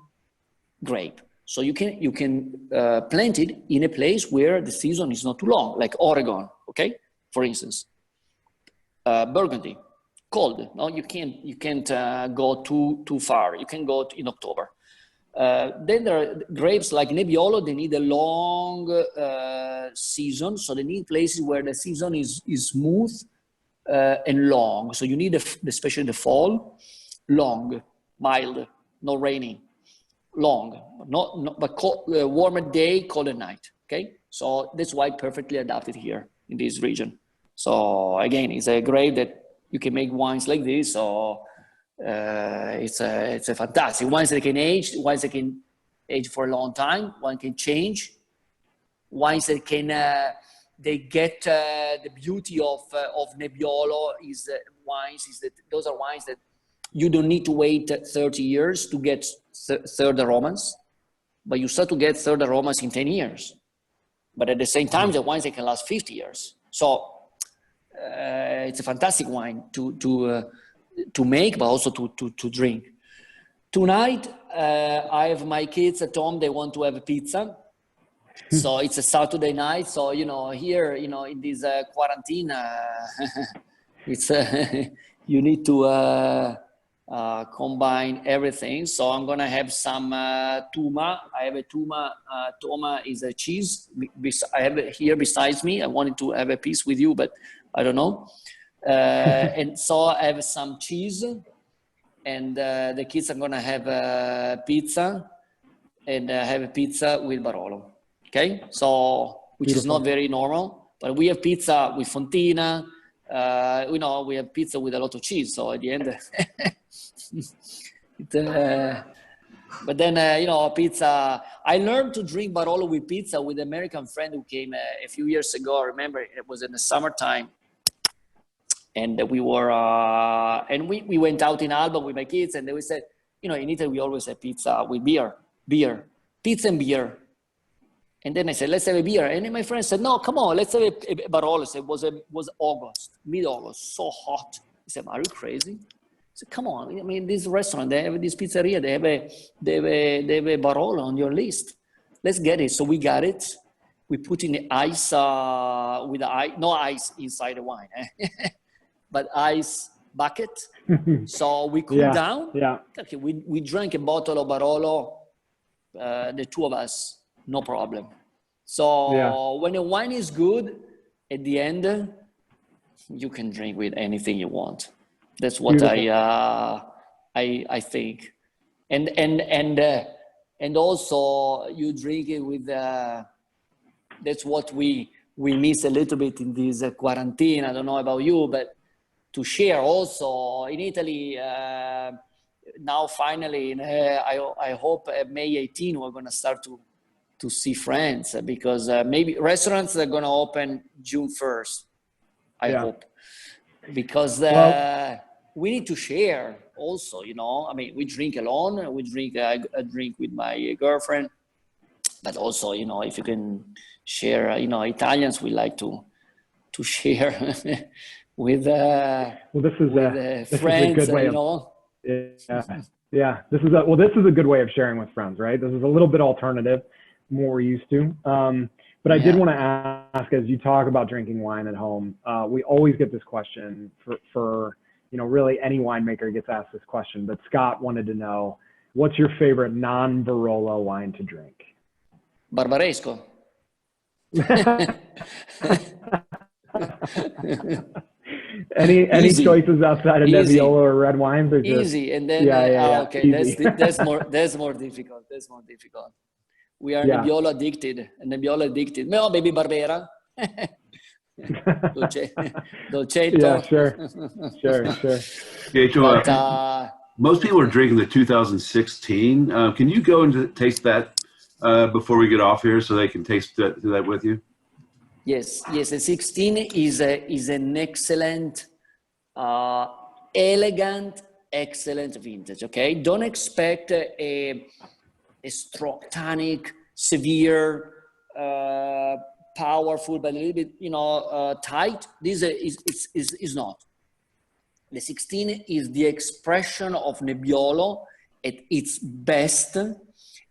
Speaker 3: grape. So you can plant it in a place where the season is not too long, like Oregon, okay? For instance, Burgundy, cold. No, you can't go too far. You can go in October. Then there are grapes like Nebbiolo. They need a long season, so they need places where the season is smooth and long. So you need, especially the fall, long, mild, no raining, long, but cold, warmer day, colder night. Okay, so that's why perfectly adapted here in this region. So again, it's a grape that you can make wines like this. So it's a fantastic wines that can age, wines that can age for a long time. One can change wines that can. They get the beauty of Nebbiolo is that those are wines that you don't need to wait 30 years to get third aromas, but you start to get third aromas in 10 years. But at the same time, the wines that can last 50 years. So it's a fantastic wine to make, but also to drink. Tonight, I have my kids at home. They want to have a pizza. So it's a Saturday night. So, here, in this quarantine, it's you need to combine everything. So I'm going to have some tuma. I have a tuma. Toma is a cheese. I have it here besides me. I wanted to have a piece with you, but I don't know. And so I have some cheese. And the kids are going to have pizza. And have a pizza with Barolo. Okay, so which Beautiful. Is not very normal, but we have pizza with fontina. We have pizza with a lot of cheese. So at the end, but then pizza. I learned to drink Barolo with pizza with an American friend who came a few years ago. I remember it was in the summertime, and we were and we went out in Alba with my kids, and they said, in Italy we always have pizza with pizza and beer. And then I said, let's have a beer. And then my friend said, no, come on, let's have a Barolo. It was August, mid-August, so hot. He said, are you crazy? I said, come on. I mean, this restaurant, they have this pizzeria, they have a Barolo on your list. Let's get it. So we got it. We put in the ice, with no ice inside the wine, but ice bucket. So we cooled down. Yeah. Okay, we drank a bottle of Barolo, the two of us. No problem. So when a wine is good, at the end, you can drink with anything you want. That's what I think. And also you drink it with. That's what we miss a little bit in this quarantine. I don't know about you, but to share also in Italy. Now finally, I hope May 18 we're going to start to see friends, because maybe restaurants are going to open June 1st, I hope, because we need to share also, I mean, we drink alone, I drink with my girlfriend, but also, if you can share, Italians, we like to share with friends,
Speaker 1: this is a good way of sharing with friends, right? This is a little bit alternative, more we're used to. But I did want to ask, as you talk about drinking wine at home, we always get this question for really any winemaker gets asked this question, but Scott wanted to know, what's your favorite non-Barolo wine to drink?
Speaker 3: Barbaresco.
Speaker 1: Any choices outside of Nebbiolo or red wines? Or just,
Speaker 3: easy, and then okay, easy. that's more difficult. We are Nebbiolo addicted. No, baby Barbera. Dolcetto.
Speaker 1: Yeah, sure.
Speaker 2: Pietro, most people are drinking the 2016. Can you go and taste that before we get off here, so they can taste that with you?
Speaker 3: Yes. The 16 is an excellent, elegant, excellent vintage. Okay, don't expect a strong tannic, severe, powerful, but a little bit tight. This is not. The 16 is the expression of Nebbiolo at its best,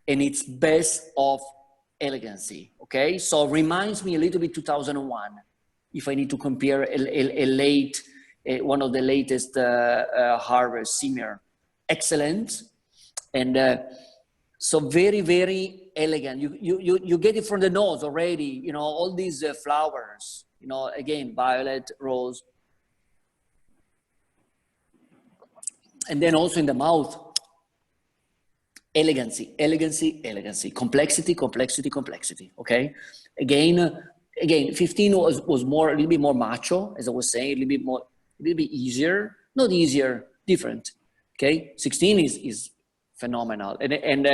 Speaker 3: and it's best of elegancy. Okay, so reminds me a little bit 2001. If I need to compare one of the latest harvest, Simir, excellent, and so very, very elegant. You get it from the nose already. You know, all these flowers. You know, again, violet, rose, and then also in the mouth, elegancy, elegancy, elegancy, complexity, complexity, complexity. Okay, again, 15 was more, a little bit more macho, as I was saying, a little bit easier, not easier, different. Okay, 16 is phenomenal. And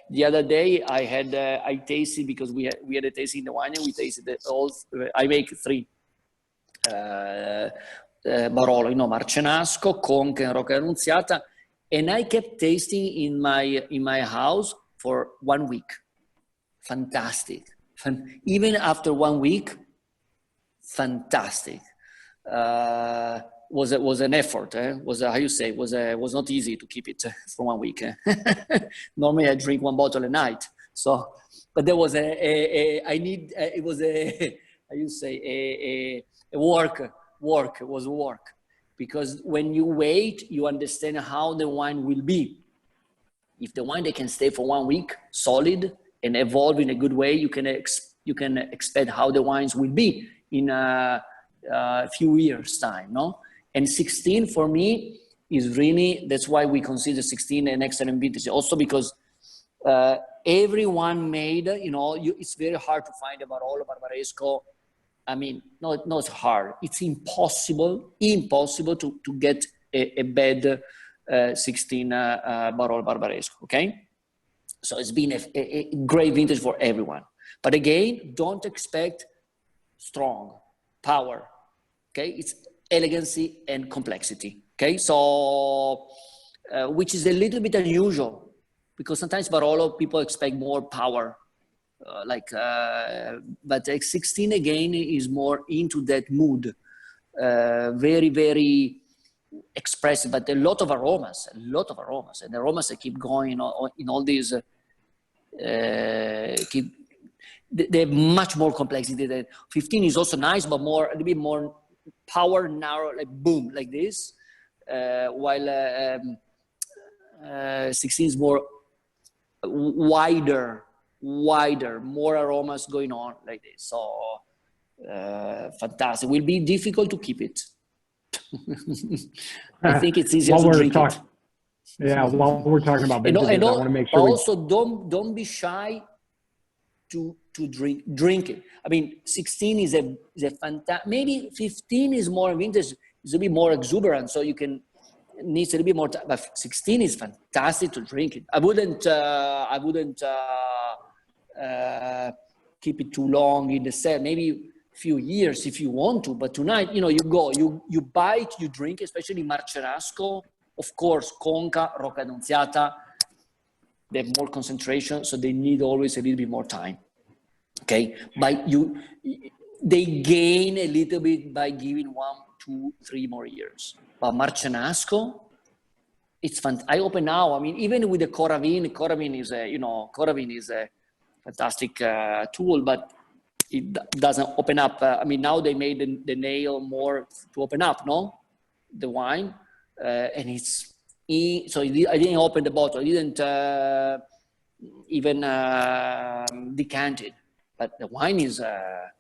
Speaker 3: the other day I tasted, because we had a tasting in the wine, and we tasted all. I make 3 Barolo, you know, Marcenasco, Conca, and Rocca Annunziata, and I kept tasting in my house for 1 week. Fantastic. Even after 1 week, fantastic. Was an effort. Was not easy to keep it for 1 week. Normally I drink 1 bottle a night. So, but there was it was work, because when you wait, you understand how the wine will be. If the wine, they can stay for 1 week solid and evolve in a good way, you can expect how the wines will be in a few years time, no? And 16 for me is really, that's why we consider 16 an excellent vintage. Also because everyone made, you know, it's very hard to find a Barolo Barbaresco. I mean, no, it's hard. It's impossible to get a bad 16 Barolo Barbaresco, okay? So it's been a great vintage for everyone. But again, don't expect strong power, okay? It's elegancy and complexity, okay? So, which is a little bit unusual, because sometimes Barolo, people expect more power. But 16 again is more into that mood, very, very expressive, but a lot of aromas, and the aromas that keep going in all these, they have much more complexity. Than 15 is also nice, but a little bit more power, narrow, like boom, like this, while 16 is more wider, more aromas going on like this. So fantastic. Will be difficult to keep it. I think it's easier to drink it.
Speaker 1: Yeah, while we're talking about vintages, I want to make sure.
Speaker 3: Also, don't be shy to drink it. I mean, 16 is a fantastic. Maybe 15 is more vintage. It's a bit more exuberant, so you can needs a little bit more time. But 16 is fantastic to drink it. I wouldn't keep it too long in the set. Maybe a few years if you want to. But tonight, you know, you bite, you drink, especially Marcenasco. Of course, Conca, Rocca Annunziata, they have more concentration, so they need always a little bit more time. Okay, but they gain a little bit by giving 1, 2, 3 more years. But Marcenasco, it's fun. I open now. I mean, even with the Coravin is a fantastic tool, but it doesn't open up. I mean, now they made the nail more to open up, no, the wine. And so I didn't open the bottle. I didn't even decant it. But the wine is a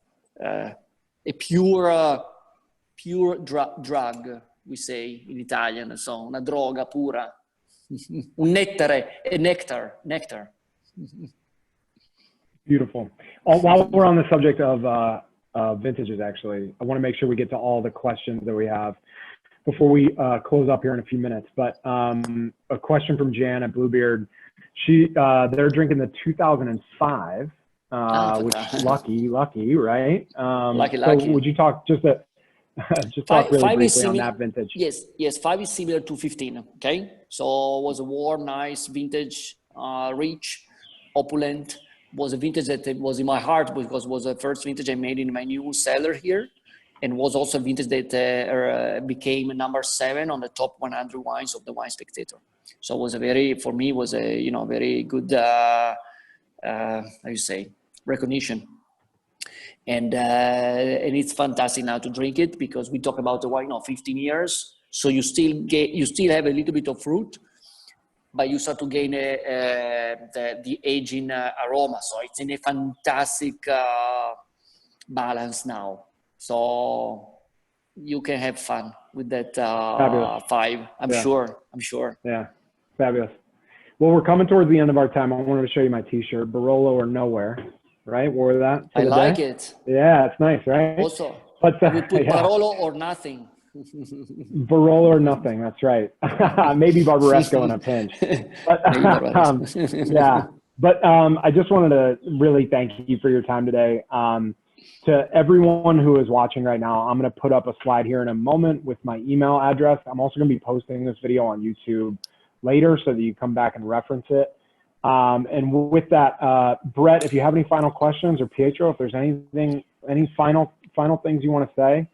Speaker 3: pure drug, we say in Italian. So una droga pura, un nectar.
Speaker 1: Beautiful. While we're on the subject of vintages, actually, I want to make sure we get to all the questions that we have before we close up here in a few minutes. But a question from Jan at Bluebeard. They're drinking the 2005, which lucky, right? Lucky. So would you talk talk really briefly on that vintage?
Speaker 3: Yes, 5 is similar to 15. Okay, so it was a warm, nice vintage, rich, opulent. Was a vintage that was in my heart because it was the first vintage I made in my new cellar here. and was also a vintage that became number 7 on the top 100 wines of the Wine Spectator. So it was for me, was a very good, how you say, recognition. And it's fantastic now to drink it, because we talk about the wine 15 years. So you still have a little bit of fruit, but you start to gain the aging aroma. So it's in a fantastic balance now. So you can have fun with that 5. I'm sure.
Speaker 1: Yeah, fabulous. Well, we're coming towards the end of our time. I wanted to show you my T-shirt, Barolo or Nowhere, right? Wore that.
Speaker 3: I like it.
Speaker 1: Yeah, it's nice, right?
Speaker 3: Also,
Speaker 1: but
Speaker 3: we put Barolo or nothing.
Speaker 1: Barolo or nothing. That's right. Maybe Barbaresco in a pinch. But, yeah. But I just wanted to really thank you for your time today. To everyone who is watching right now, I'm going to put up a slide here in a moment with my email address. I'm also going to be posting this video on YouTube later so that you come back and reference it. And with that, Brett, if you have any final questions, or Pietro, if there's any final things you want to say,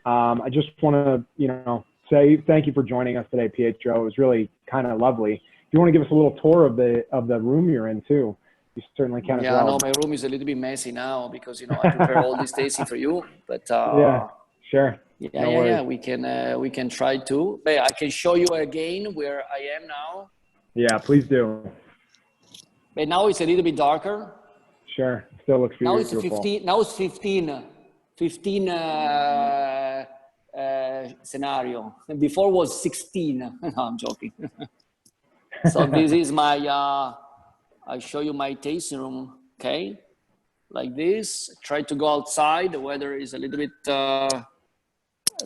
Speaker 1: I just want to, say thank you for joining us today, Pietro. It was really kind of lovely. If you want to give us a little tour of the room you're in too, you certainly can as well.
Speaker 3: Yeah, no, my room is a little bit messy now because, I prepare all this tasting for you, but
Speaker 1: yeah, sure.
Speaker 3: Yeah, we can try to. But I can show you again where I am now.
Speaker 1: Yeah, please do.
Speaker 3: But now it's a little bit darker.
Speaker 1: Sure, still looks beautiful.
Speaker 3: Now it's 15 scenario. And before was 16. No, I'm joking. So this is my, I'll show you my tasting room, okay? Like this. Try to go outside. The weather is a little bit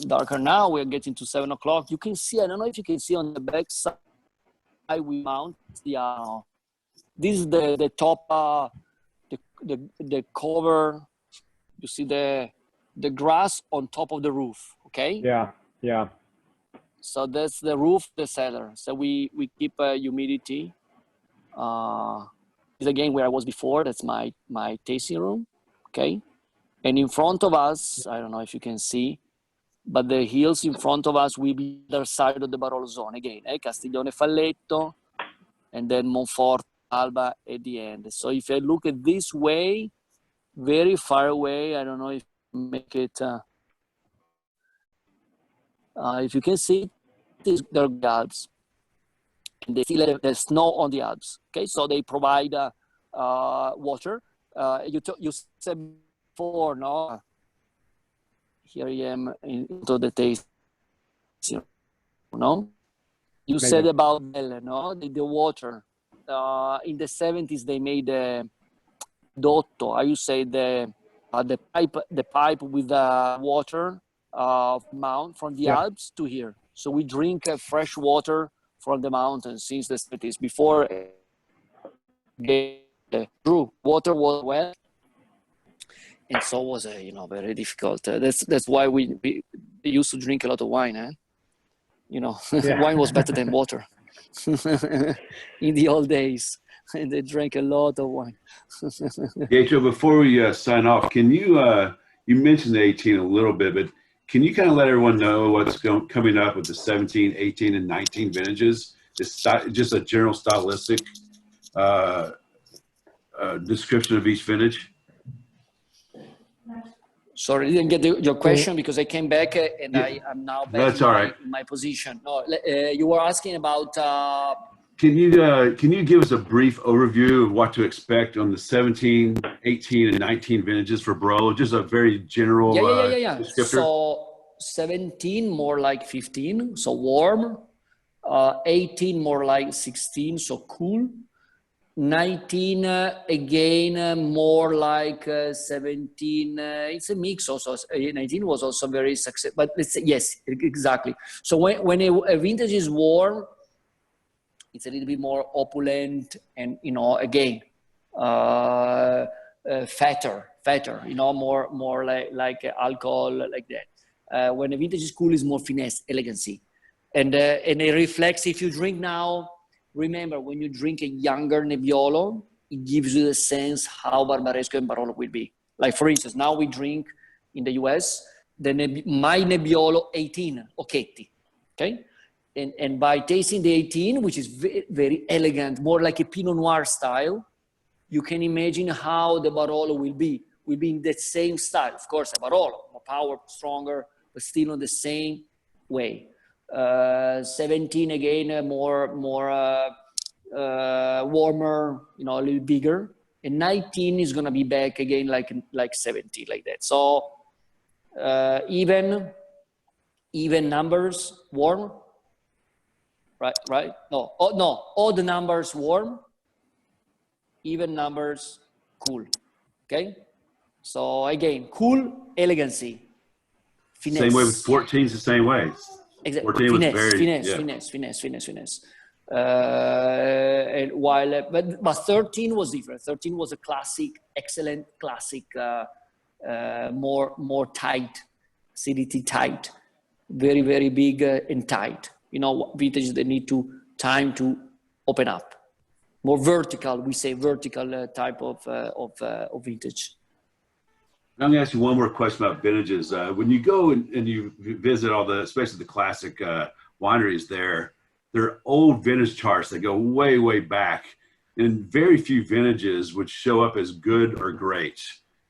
Speaker 3: darker now. We're getting to 7 o'clock. You can see, I don't know if you can see on the back side, we mount the, this is the top, the cover. You see the grass on top of the roof, okay?
Speaker 1: Yeah.
Speaker 3: So that's the roof, the cellar. So we keep humidity. This again where I was before. That's my tasting room, okay? And in front of us, I don't know if you can see, but the hills in front of us will be the other side of the Barolo zone again. Castiglione Falletto, and then Monfort, Alba at the end. So if I look at this way, very far away, I don't know if make it. If you can see, there are the Alps, and they still have the snow on the Alps. Okay, so they provide water. You said before, no? Here I am into the taste. No, you
Speaker 1: Maybe.
Speaker 3: said about the water. In the 70s, they made a dotto. I would say the pipe with the water mount from the Alps to here. So we drink fresh water from the mountains since the 70s. Before the water was wet, and so was very difficult. That's why we used to drink a lot of wine. Wine was better than water in the old days, and they drank a lot of wine.
Speaker 2: Pietro, before we sign off, can you mentioned the 18 a little bit, but can you kind of let everyone know what's coming up with the 17, 18, and 19 vintages? Just a general stylistic description of each vintage.
Speaker 3: Sorry, I didn't get your question because I came back and I'm now back in my position. No, you were asking about...
Speaker 2: Can you give us a brief overview of what to expect on the 17, 18, and 19 vintages for Barolo? Just a very general descriptor.
Speaker 3: So 17 more like 15, so warm. 18 more like 16, so cool. 19 again more like 17. It's a mix also. 19 was also very successful, but let's say, yes, exactly. So when a vintage is warm, it's a little bit more opulent and, again, fatter, more like alcohol, like that. When a vintage is cool, it's more finesse, elegancy. And it reflects, if you drink now, remember, when you drink a younger Nebbiolo, it gives you the sense how Barbaresco and Barolo will be. Like, for instance, now we drink in the US, my Nebbiolo 18 Occhetti, okay? And by tasting the 18, which is very, very elegant, more like a Pinot Noir style, you can imagine how the Barolo will be in that same style. Of course, a Barolo, more power, stronger, but still in the same way. 17 again, more warmer, you know, a little bigger. And 19 is gonna be back again like 17, like that. So even numbers, warm, right? No, odd numbers, warm. Even numbers, cool. Okay? So again, cool, elegancy, finesse.
Speaker 2: Same way with 14 is the same way.
Speaker 3: Exactly.
Speaker 2: 14 was
Speaker 3: Finesse. And while, but 13 was different. 13 was a classic, excellent classic, more tight, acidity tight, very, very big and tight. You know, vintage that need time to open up. More vertical, we say vertical type of vintage.
Speaker 2: I'm going to ask you one more question about vintages. When you go and you visit all the, especially the classic wineries there are old vintage charts that go way, way back, and very few vintages would show up as good or great.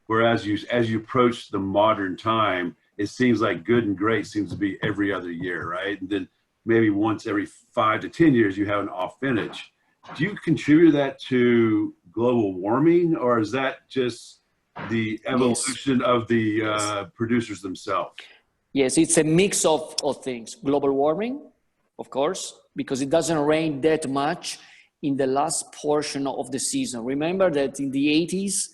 Speaker 2: Whereas as you approach the modern time, it seems like good and great seems to be every other year, right? And then maybe once every 5 to 10 years, you have an off vintage. Do you contribute that to global warming, or is that just the evolution of the producers themselves?
Speaker 3: Yes, it's a mix of things. Global warming, of course, because it doesn't rain that much in the last portion of the season. Remember that in the 80s,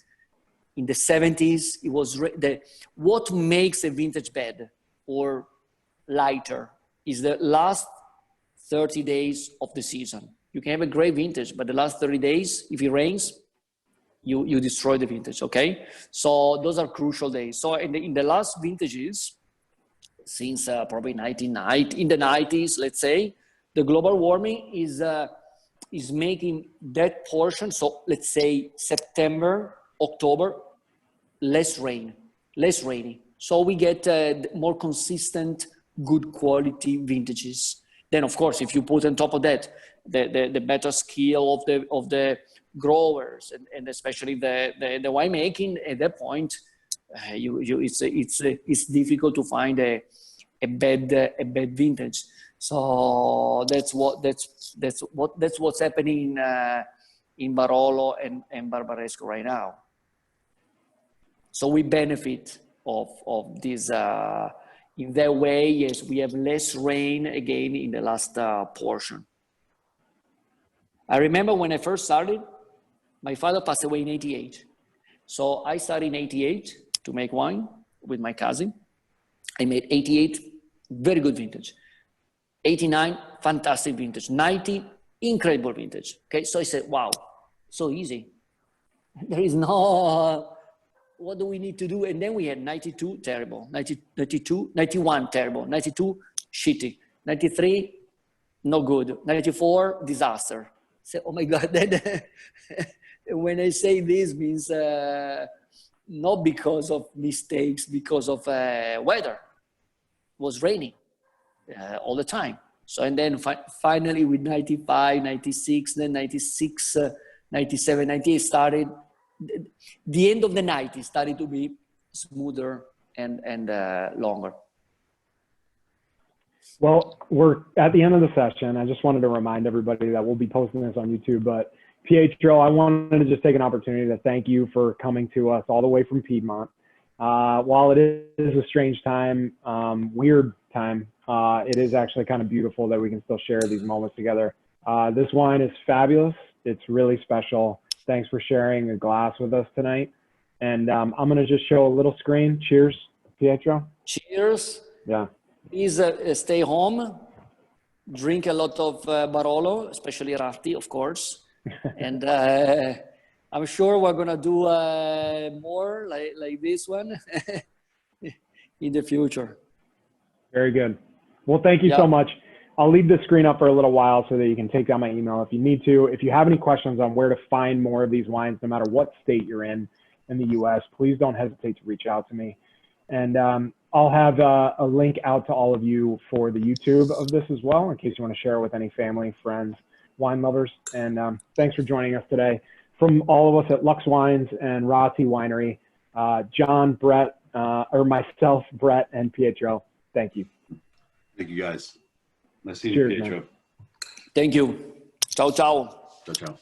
Speaker 3: in the 70s, it was what makes a vintage bad or lighter is the last 30 days of the season. You can have a great vintage, but the last 30 days, if it rains, you destroy the vintage, okay? So those are crucial days. So in the last vintages, since probably in the 90s, let's say, the global warming is making that portion, so let's say September, October, less rainy. So we get more consistent, good quality vintages. Then, of course, if you put on top of that the better skill of the growers and especially the winemaking, at that point, it's difficult to find a bad vintage. So that's what's happening in Barolo and Barbaresco right now. So we benefit of this. In that way, yes, we have less rain again in the last portion. I remember when I first started, my father passed away in 88. So I started in 88 to make wine with my cousin. I made 88, very good vintage. 89, fantastic vintage. 90, incredible vintage. Okay, so I said, wow, so easy. There is no, what do we need to do? And then we had 92, terrible. 92, 91, terrible. 92, shitty. 93, no good. 94, disaster. So, oh my God, then, when I say this means not because of mistakes, because of weather. It was raining all the time. So, and then finally with 95, 96, then 96, 97, 98 started, the end of the 90s started to be smoother and longer.
Speaker 1: Well, we're at the end of the session. I just wanted to remind everybody that we'll be posting this on YouTube, but Pietro, I wanted to just take an opportunity to thank you for coming to us all the way from Piedmont. While it is a strange time, weird time, it is actually kind of beautiful that we can still share these moments together. This wine is fabulous. It's really special. Thanks for sharing a glass with us tonight. And I'm going to just show a little screen. Cheers, Pietro.
Speaker 3: Cheers.
Speaker 1: Yeah.
Speaker 3: Please stay home. Drink a lot of Barolo, especially Ratti, of course. And I'm sure we're going to do more like this one in the future.
Speaker 1: Very good. Well, thank you so much. I'll leave the screen up for a little while so that you can take down my email if you need to. If you have any questions on where to find more of these wines, no matter what state you're in the US, please don't hesitate to reach out to me. And I'll have a link out to all of you for the YouTube of this as well, in case you want to share it with any family, friends, wine lovers. And thanks for joining us today. From all of us at Lux Wines and Ratti Winery, John, Brett, or myself, Brett, and Pietro, thank you.
Speaker 2: Thank you, guys. Nice seeing
Speaker 1: Cheers,
Speaker 2: you, Pietro.
Speaker 1: man.
Speaker 3: Thank you. Ciao, ciao.
Speaker 2: Ciao, ciao.